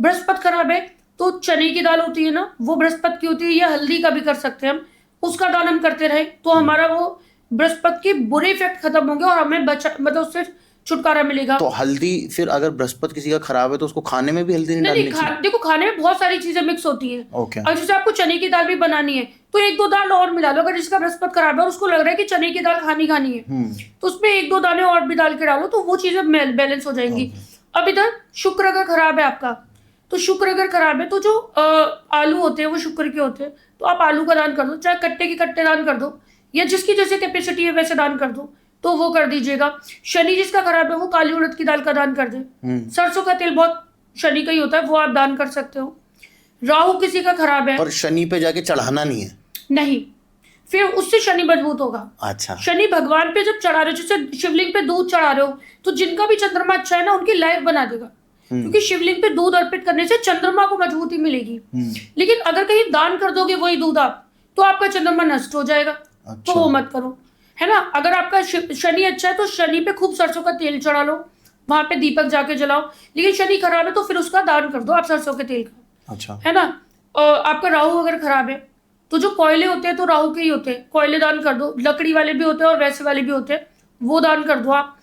बृहस्पति खराब है तो चने की दाल होती है ना, वो बृहस्पति की होती है, या हल्दी का भी कर सकते हैं हम, उसका दान हम करते रहे तो हमारा वो बृहस्पति के बुरे इफेक्ट खत्म होंगे और हमें बचा, मतलब उससे छुटकारा मिलेगा। तो हल्दी फिर अगर बृहस्पति किसी का खराब है तो उसको खाने में भी हल्दी नहीं नहीं डालनी नहीं, चाहिए? देखो खाने में बहुत सारी चीजें मिक्स होती हैं। ओके। और जैसे आपको चने की दाल भी बनानी है तो एक दो दाल और मिला लो। अगर जिसका बृहस्पति खराब है और उसको लग रहा है कि चने की दाल खानी है तो उसमें एक दो दाने और भी डाल के डालो तो वो चीजें बैलेंस हो जाएंगी। अब इधर शुक्र अगर खराब है आपका, तो शुक्र अगर खराब है तो जो आलू होते हैं वो शुक्र के होते हैं, तो आप आलू का दान कर दो, चाहे कट्टे के कट्टे दान कर दो, या जिसकी जैसे कैपेसिटी है वैसे दान कर दो, तो वो कर दीजिएगा। शनि जिसका खराब है वो काली उड़द की दाल का दान कर दे। सरसों का तेल बहुत शनि का ही होता है, वो आप दान कर सकते हो। राहु किसी का खराब है, पर शनि पे जाके चढ़ाना नहीं है? नहीं, फिर उससे शनि मजबूत होगा। अच्छा। शनि भगवान पे जब चढ़ा रहे हो, जैसे शिवलिंग पे दूध चढ़ा रहे हो, तो जिनका भी चंद्रमा अच्छा है ना उनकी लाइफ बना देगा, क्योंकि शिवलिंग पे दूध अर्पित करने से चंद्रमा को मजबूती मिलेगी। लेकिन अगर कहीं दान कर दोगे वही दूध आप, तो आपका चंद्रमा नष्ट हो जाएगा। तो वो मत करो, है ना। अगर आपका शनि अच्छा है तो शनि पे खूब सरसों का तेल चढ़ा लो, वहां पे दीपक जाके जलाओ। लेकिन शनि खराब है तो फिर उसका दान कर दो आप सरसों के तेल का। अच्छा। है ना। आपका राहु अगर खराब है तो जो कोयले होते हैं तो राहु के ही होते हैं, कोयले दान कर दो। लकड़ी वाले भी होते हैं और वैसे वाले भी होते हैं, वो दान कर दो आप।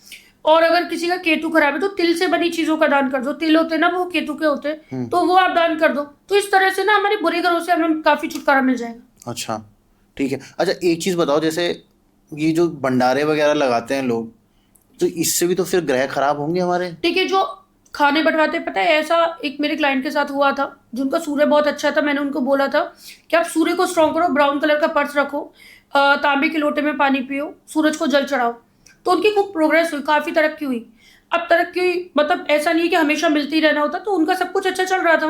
और अगर किसी का केतु खराब है तो तिल से बनी चीजों का दान कर दो। तिल होते हैं ना वो केतु के होते हैं, तो वो आप दान कर दो। तो इस तरह से ना हमारे बुरे ग्रहों से हमें काफी छुटकारा मिल जाएगा। अच्छा, ठीक है। अच्छा, एक चीज बताओ, जैसे ये जो भंडारे वगैरह लगाते हैं लोग, तो इससे भी तो फिर ग्रह खराब होंगे हमारे? ठीक है, जो खाने बंटवाते, पता है ऐसा एक मेरे क्लाइंट के साथ हुआ था जिनका सूर्य बहुत अच्छा था। मैंने उनको बोला था कि आप सूर्य को स्ट्रॉन्ग करो, ब्राउन कलर का पर्स रखो, तांबे के लोटे में पानी पियो, सूरज को जल चढ़ाओ। तो उनकी खूब प्रोग्रेस हुई, काफी तरक्की हुई। अब तरक्की हुई मतलब ऐसा नहीं है कि हमेशा मिलते ही रहना होता, तो उनका सब कुछ अच्छा चल रहा था।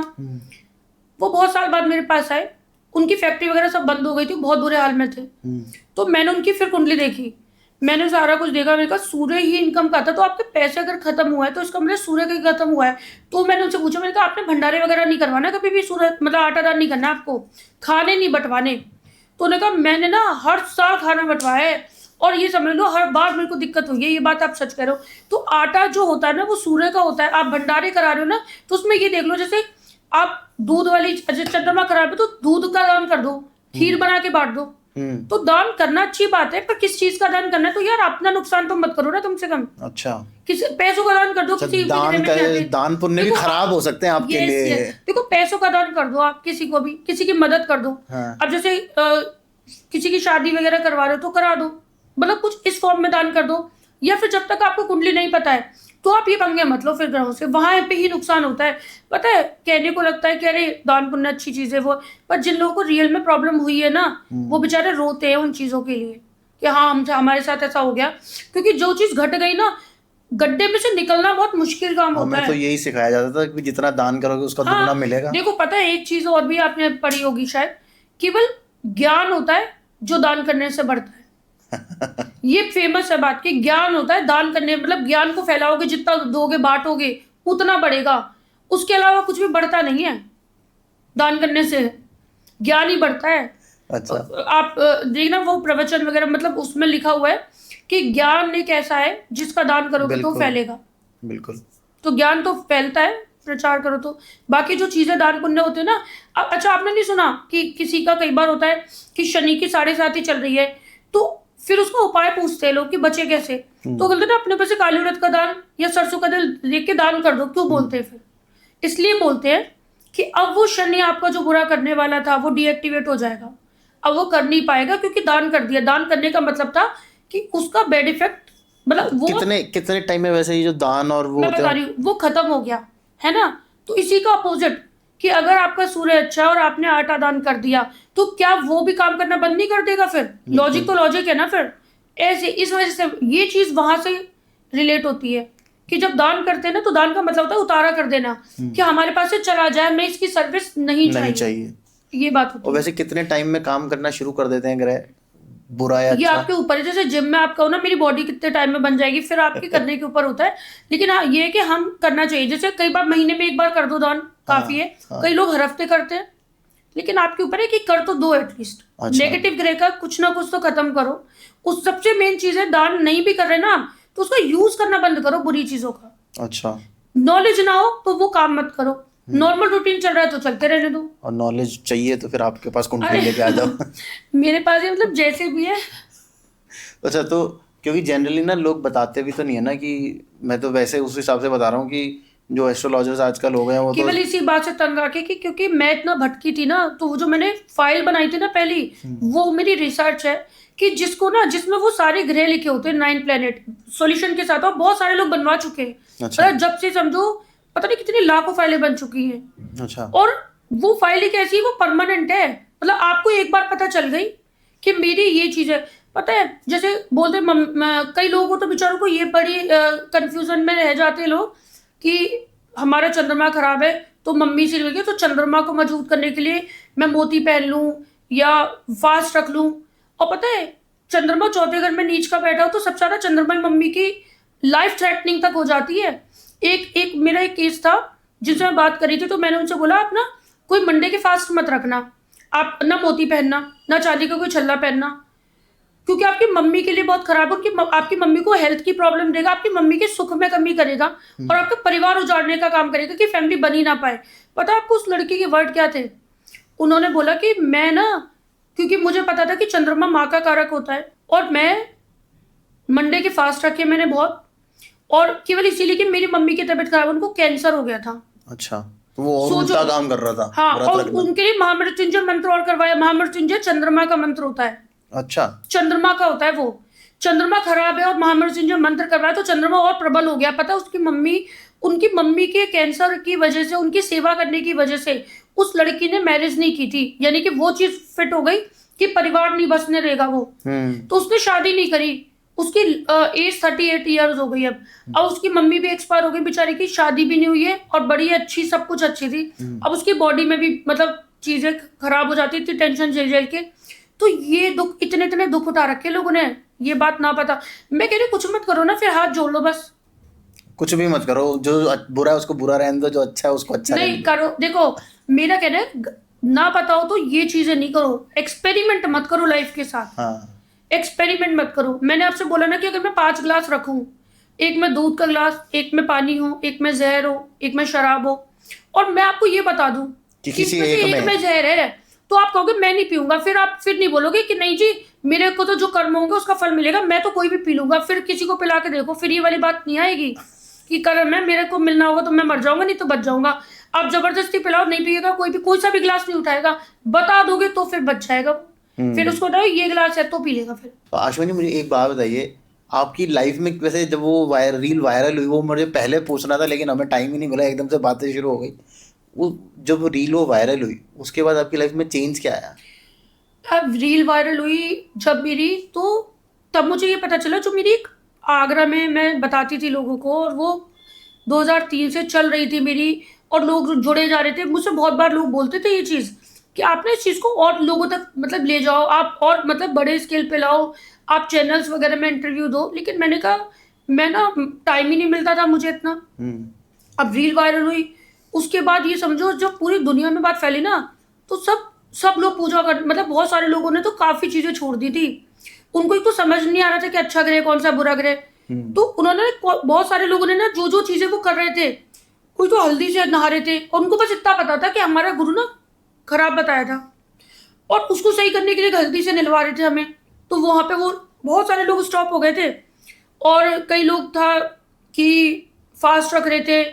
वो बहुत साल बाद मेरे पास आए, उनकी फैक्ट्री वगैरह सब बंद हो गई थी, बहुत बुरे हाल में थे। तो मैंने उनकी फिर कुंडली देखी, मैंने सारा कुछ देखा, मैंने कहा सूर्य ही इनकम का था, तो आपके पैसे अगर खत्म हुआ है तो इसका मतलब सूर्य का ही खत्म हुआ है। तो मैंने उनसे पूछा, मैंने कहा आपने भंडारे वगैरह नहीं करवाना कभी भी, सूर्य मतलब आटा दान नहीं करना आपको, खाने नहीं बंटवाने। तो उन्होंने कहा मैंने ना हर साल खाना बंटवाया है और ये समझ लो हर बार मेरे को दिक्कत हुई है। ये बात आप सच कह रहे हो। तो आटा जो होता है ना वो सूर्य का होता है। आप भंडारे करा रहे हो ना, तो उसमें ये देख लो, जैसे आप दूध वाली, चंद्रमा खराब है तो दूध का दान कर दो, खीर बना के बांट दो। तो दान करना अच्छी बात है, पर किस चीज का दान करना है, तो यार अपना नुकसान तो मत करो ना कम से कम। अच्छा। किसी पैसों का दान कर दो, किसी दान पुण्य भी खराब हो सकते हैं आपके लिए। देखो पैसों का दान कर दो आप, किसी को भी, किसी की मदद कर दो। अब जैसे किसी की शादी वगैरह करवा रहे हो तो करा दो, मतलब कुछ इस फॉर्म में दान कर दो। या फिर जब तक आपको कुंडली नहीं पता है तो आप ये पंगे मत लो फिर ग्रहों से, वहां पे ही नुकसान होता है। पता है, कहने को लगता है कि अरे दान पुण्य अच्छी चीज है वो, पर जिन लोगों को रियल में प्रॉब्लम हुई है ना, वो बेचारे रोते हैं उन चीजों के लिए कि हाँ हमारे साथ ऐसा हो गया। क्योंकि जो चीज घट गई ना, गड्ढे में से निकलना बहुत मुश्किल काम होता है। तो यही सिखाया जाता था कि जितना दान करोगे उसका दुगना मिलेगा। देखो पता है एक चीज और भी आपने पढ़ी होगी शायद, केवल ज्ञान होता है जो दान करने से बढ़ता है। ये फेमस है बात कि ज्ञान होता है दान करने, मतलब ज्ञान को फैलाओगे, जितना दोगे बांटोगे उतना बढ़ेगा, उसके अलावा कुछ भी बढ़ता नहीं है। दान करने से ज्ञान ही बढ़ता है। अच्छा। आप देखना वो प्रवचन वगैरह, मतलब उसमें लिखा हुआ है कि ज्ञान एक ऐसा है जिसका दान करोगे तो फैलेगा। बिल्कुल। तो ज्ञान तो फैलता है, प्रचार करो तो। बाकी जो चीजें दान पुण्य होते हैं ना, अच्छा आपने नहीं सुना कि किसी का कई बार होता है कि शनि की 7.5 चल रही है, तो फिर उसका उपाय पूछते हैं लोग कि बचे कैसे। तो बोलते ना अपने पैसे काली उड़द का दान या सरसों का तेल लेके दान कर दो। क्यों बोलते हैं फिर? इसलिए बोलते हैं कि अब वो शनि आपका जो बुरा करने वाला था वो डीएक्टिवेट हो जाएगा, अब वो कर नहीं पाएगा क्योंकि दान कर दिया। दान करने का मतलब था कि उसका बैड इफेक्ट, मतलब वो कितने टाइम में वैसे ये जो दान और वो मैं बता रही हूँ वो खत्म हो गया है ना। तो इसी का अपोजिट कि अगर आपका सूर्य अच्छा है और आपने आटा दान कर दिया तो क्या वो भी काम करना बंद नहीं कर देगा? फिर लॉजिक तो लॉजिक है ना। फिर ऐसे इस वजह से ये चीज वहां से रिलेट होती है कि जब दान करते हैं ना तो दान का मतलब होता है उतारा कर देना, कि हमारे पास से चला जाए, मैं इसकी सर्विस नहीं चाहिए। ये बात होती है। और वैसे कितने टाइम में काम करना शुरू कर देते हैं ग्रह, बुरा या ये आपके ऊपर है। जैसे जिम में आप कहो ना मेरी बॉडी कितने टाइम में बन जाएगी, फिर आपके करने के ऊपर होता है। लेकिन हाँ ये है कि हम करना चाहिए। जैसे कई बार महीने में एक बार कर दो दान, काफी है। हाँ। कई लोग हर हफ्ते करते हैं, लेकिन आपके ऊपर है कि कर तो दो एटलीस्ट। अच्छा। नेगेटिव ग्रे का कुछ ना कुछ तो खत्म करो। उस सबसे मेन चीज है, दान नहीं भी कर रहे ना तो उसका यूज करना बंद करो बुरी चीजों का। अच्छा। नॉलेज ना हो तो वो काम मत करो। नॉर्मल रूटीन चल रहा है तो चलते रहने दो। और नॉलेज चाहिए तो फिर आपके पास कुंडली अरे लेके आ जाओ। मेरे पास ये मतलब जैसे भी है। अच्छा, तो क्योंकि जनरली ना लोग बताते भी तो नहीं है ना, कि मैं तो वैसे उस हिसाब से बता रहा हूँ कि जो एस्ट्रोलॉजर्स आजकल हो गए हैं वो तो केवल इसी बात से तंग आके कि क्योंकि मैं इतना भटकी थी ना, तो वो जो मैंने फाइल बनाई थी ना पहली, वो मेरी रिसर्च है कि जिसको ना, जिसमें वो सारे ग्रह लिखे होते हैं 9 प्लेनेट सॉल्यूशन के साथ, और बहुत सारे लोग बनवा चुके हैं। अच्छा। मतलब जब से समझो पता नहीं कितनी लाखों फाइलें बन चुकी हैं। अच्छा। और वो फाइल एक ऐसी, वो परमानेंट है। मतलब आपको एक बार पता चल गई कि मेरी ये चीज है, पता है जैसे बोलते कई लोगों को तो बेचारों को ये बड़ी कंफ्यूजन में रह जाते हैं लोग कि हमारा चंद्रमा खराब है तो मम्मी से लगे, तो चंद्रमा को मजबूत करने के लिए मैं मोती पहन लूं या फास्ट रख लूं। और पता है चंद्रमा चौथे घर में नीच का बैठा हो तो सबसे ज्यादा चंद्रमा मम्मी की लाइफ थ्रेटनिंग तक हो जाती है। एक मेरा एक केस था जिससे मैं बात करी थी, तो मैंने उनसे बोला आप ना कोई मंडे के फास्ट मत रखना, आप ना मोती पहनना ना चांदी का कोई छल्ला पहनना, क्योंकि आपकी मम्मी के लिए बहुत खराब है। आपकी मम्मी को हेल्थ की प्रॉब्लम देगा, आपकी मम्मी के सुख में कमी करेगा और आपका परिवार उजाड़ने का काम करेगा कि फैमिली बनी ना पाए। पता है आपको उस लड़की के वर्ड क्या थे? उन्होंने बोला कि मैं ना, क्योंकि मुझे पता था कि चंद्रमा माँ का कारक होता है, और मैं मंडे के फास्ट रखे मैंने बहुत, और केवल इसीलिए कि मेरी मम्मी की तबीयत खराब, उनको कैंसर हो गया था। अच्छा, तो वो और उल्टा काम कर रहा था। हाँ, व्रत और रखना। उनके लिए महामृत्युंजय मंत्र और करवाया। महामृत्युंजय चंद्रमा का मंत्र होता है। अच्छा। चंद्रमा का होता है वो। चंद्रमा खराब है और महामृत्युंजय मंत्र करवाया तो चंद्रमा और प्रबल हो गया। पता है उसकी मम्मी, उनकी मम्मी के कैंसर की वजह से, उनकी सेवा करने की वजह से उस लड़की ने मैरिज नहीं की थी, यानी कि वो चीज फिट हो गई कि परिवार नहीं बसने देगा वो। तो उसने शादी नहीं करी। उसकी एज 38 ईयर्स हो गई अब उसकी मम्मी भी एक्सपायर हो गई बेचारी की, शादी भी नहीं हुई है और बड़ी अच्छी, सब कुछ अच्छी थी। अब उसकी बॉडी में भी मतलब चीजें खराब हो जाती थी टेंशन झेल झेल के। तो ये दुख, इतने इतने दुख उठा रखे लोगों ने, ये बात ना पता। मैं कह रही कुछ मत करो ना, फिर हाथ जोड़ लो बस। कुछ भी मत करो, जो बुरा है उसको बुरा रहने दो, जो अच्छा है उसको अच्छा रहने नहीं दो। करो। देखो मेरा कहना है, ना पता हो तो ये चीजें नहीं करो। एक्सपेरिमेंट मत करो लाइफ के साथ। हाँ। एक्सपेरिमेंट मत करो। मैंने आपसे बोला ना कि अगर मैं 5 ग्लास रखूं, एक में दूध का ग्लास, एक में पानी हो, एक में जहर हो, एक में शराब हो, और मैं आपको ये बता दूं कि कि किसी इसमें से एक में जहर है, तो आप कहोगे मैं नहीं पीऊंगा। फिर आप फिर नहीं बोलोगे कि नहीं जी मेरे को तो जो कर्म होंगे उसका फल मिलेगा, मैं तो कोई भी पी लूंगा। फिर किसी को पिला के देखो, फिर ये वाली बात नहीं आएगी कि कर्म है, मेरे को मिलना होगा तो मैं मर जाऊंगा, नहीं तो बच जाऊंगा। आप जबरदस्ती पिलाओ, नहीं पिएगा कोई सा भी ग्लास नहीं उठाएगा। बता दोगे तो फिर बच जाएगा। फिर उसको बताओ ये ग्लास है तो पी लेगा फिर। तो आशुमन जी मुझे एक बात बताइए, आपकी लाइफ में वैसे जब वो रील वायरल हुई, वो मुझे पहले पूछना था लेकिन हमें टाइम ही नहीं मिला, एकदम से बातें शुरू हो गई। वो जब रील वो वायरल हुई उसके बाद आपकी लाइफ में चेंज क्या आया? अब रील वायरल हुई जब मेरी, तो तब मुझे ये पता चला, जो मेरी एक आगरा में मैं बताती थी लोगों को, और वो 2003 से चल रही थी मेरी, और लोग जुड़े जा रहे थे मुझसे। बहुत बार लोग बोलते थे ये चीज़ कि आपने इस चीज़ को और लोगों तक मतलब ले जाओ, आप और मतलब बड़े स्केल पे लाओ, आप चैनल्स वगैरह में इंटरव्यू दो। लेकिन मैंने कहा मैं ना, टाइम ही नहीं मिलता था मुझे इतना। अब रील वायरल हुई, उसके बाद ये समझो जब पूरी दुनिया में बात फैली ना, तो सब लोग पूजा कर, मतलब बहुत सारे लोगों ने तो काफ़ी चीज़ें छोड़ दी थी। उनको एक तो समझ नहीं आ रहा था कि अच्छा ग्रह कौन सा, बुरा ग्रह। तो उन्होंने, बहुत सारे लोगों ने ना जो चीज़ें वो कर रहे थे, कोई तो हल्दी से नहा रहे थे, और उनको बस इतना पता था कि हमारा गुरु ना खराब बताया था, और उसको सही करने के लिए हल्दी से नहलवा रहे थे हमें। तो वहाँ पे वो बहुत सारे लोग स्टॉप हो गए थे, और कई लोग था कि फास्ट रख रहे थे,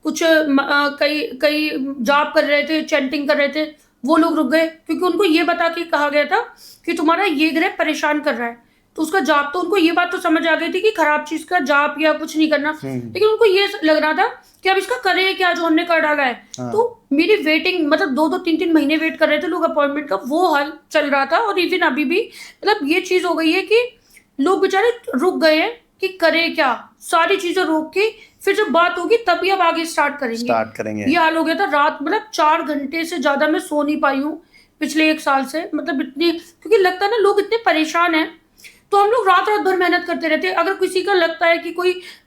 कुछ कई जाप कर रहे थे, चैंटिंग कर रहे थे, वो लोग रुक गए, क्योंकि उनको ये बता के कहा गया था कि तुम्हारा ये ग्रह परेशान कर रहा है। तो उसका जाप, तो उनको ये बात तो समझ आ गई थी कि खराब चीज का जाप या कुछ नहीं करना, लेकिन उनको ये लग रहा था कि अब इसका करे क्या जो हमने कर डाला है। तो मेरी वेटिंग, मतलब 2-3 महीने वेट कर रहे थे लोग अपॉइंटमेंट का, वो हाल चल रहा था। और इवन अभी भी मतलब ये चीज हो गई है कि लोग बेचारे रुक गए हैं कि करे क्या, सारी चीजें रोक के फिर जब बात होगी तभी अब आगे स्टार्ट करेंगे। ये हाल हो गया था। रात मतलब 4 घंटे से ज्यादा मैं सो नहीं पाई हूँ पिछले 1 साल से, मतलब इतनी, क्योंकि लगता है ना लोग इतने परेशान हैं। तो हम लोग रात रात भर मेहनत करते रहते हैं। अगर किसी का लगता है कि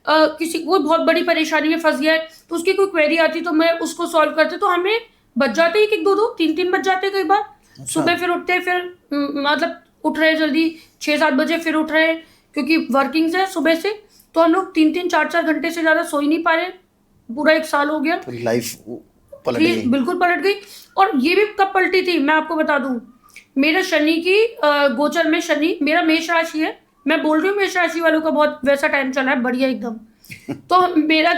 किसी को बहुत बड़ी परेशानी में फंस गया है, तो उसकी कोई क्वेरी आती तो मैं उसको सॉल्व करते, तो हमें बच जाते एक एक दो दो तीन तीन बज जाते कई बार। सुबह फिर उठते, फिर मतलब उठ रहे जल्दी 6-7 बजे, फिर उठ रहे क्योंकि वर्किंग्स है सुबह से, तो हम लोग 3-3 4-4 घंटे से ज्यादा सो ही नहीं पा रहे। पूरा 1 साल हो गया, तो लाइफ पलट गई। बिल्कुल पलट गई। और ये भी कब पलटी थी मैं आपको बता दूं, मेरा शनि की गोचर में, शनि मेरा मेष राशि है, मैं बोल रही हूँ मेष राशि वालों का बहुत वैसा टाइम चला है, बढ़िया एकदम। तो मेरा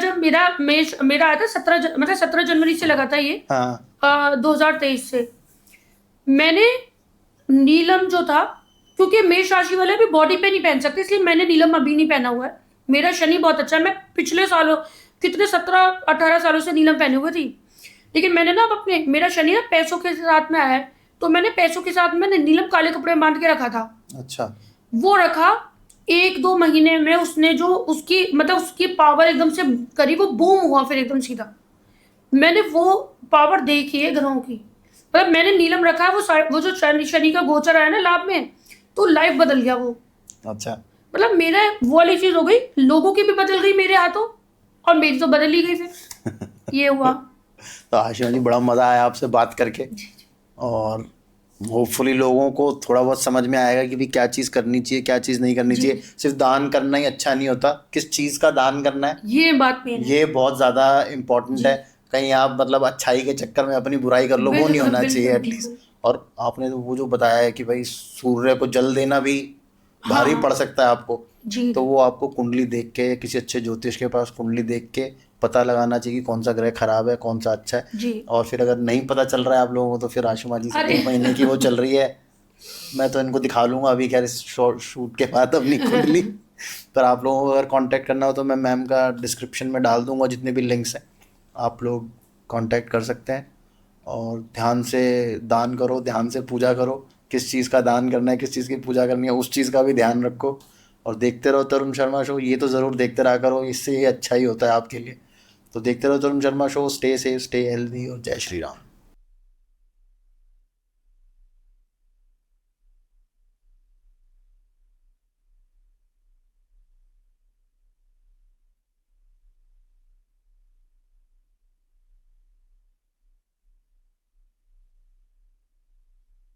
आया था 17 जनवरी से लगा था ये, हाँ 2023 से। मैंने नीलम जो था, क्योंकि मेष राशि वाले भी बॉडी पे नहीं पहन सकते, इसलिए मैंने नीलम अभी नहीं पहना हुआ है। मेरा शनि बहुत अच्छा है, मैं पिछले सालों कितने 17-18 सालों से नीलम पहने हुए थी, लेकिन मैंने ना अपने, मेरा शनि ना पैसों के साथ में आया है, तो मैंने पैसों के साथ मैंने नीलम काले कपड़े में बांध के रखा था। अच्छा। वो रखा 1-2 महीने में, उसने जो उसकी पावर एकदम से करी, वो बूम हुआ फिर एकदम सीधा। मैंने वो पावर देखी है ग्रहों की, मतलब मैंने नीलम रखा है, वो जो शनि का गोचर आया ना लाभ में, तो लाइफ बदल गया वो। अच्छा। मतलब मेरा वो वाली चीज हो गई, लोगों की भी बदल गई मेरे हाथों, और मेरी तो बदल ही गई फिर। ये हुआ। तो आशिमा जी बड़ा मज़ा आया आपसे बात करके, और होपफुली लोगों को थोड़ा बहुत समझ में आएगा कि भी क्या चीज़ करनी चाहिए, क्या चीज़ नहीं करनी चाहिए। सिर्फ दान करना ही अच्छा नहीं होता, किस चीज़ का दान करना है, ये बात मेन है। ये बहुत ज़्यादा इम्पोर्टेंट है। कहीं आप मतलब अच्छाई के चक्कर में अपनी बुराई कर लो, वो नहीं होना चाहिए एटलीस्ट। और आपने तो वो जो बताया है कि भाई सूर्य को जल देना भी भारी पड़ सकता है आपको, जी। तो वो आपको कुंडली देख के, किसी अच्छे ज्योतिष के पास कुंडली देख के पता लगाना चाहिए कि कौन सा ग्रह खराब है, कौन सा अच्छा है। जी। और फिर अगर नहीं पता चल रहा है आप लोगों को, तो फिर आशिमा जी से 2 महीने की वो चल रही है, मैं तो इनको दिखा लूँगा अभी खैर इस शूट के बाद अपनी कुंडली। पर आप लोगों को अगर कांटेक्ट करना हो तो मैं मैम का डिस्क्रिप्शन में डाल दूँगा जितने भी लिंक्स हैं, आप लोग कांटेक्ट कर सकते हैं। और ध्यान से दान करो, ध्यान से पूजा करो, किस चीज़ का दान करना है, किस चीज़ की पूजा करनी है, उस चीज़ का भी ध्यान रखो। और देखते रहो तरुण शर्मा शो, ये तो ज़रूर देखते रहा करो, इससे ये अच्छा ही होता है आपके लिए। तो देखते रहो Tarun Sharma show, stay safe, stay healthy, और जय श्री राम।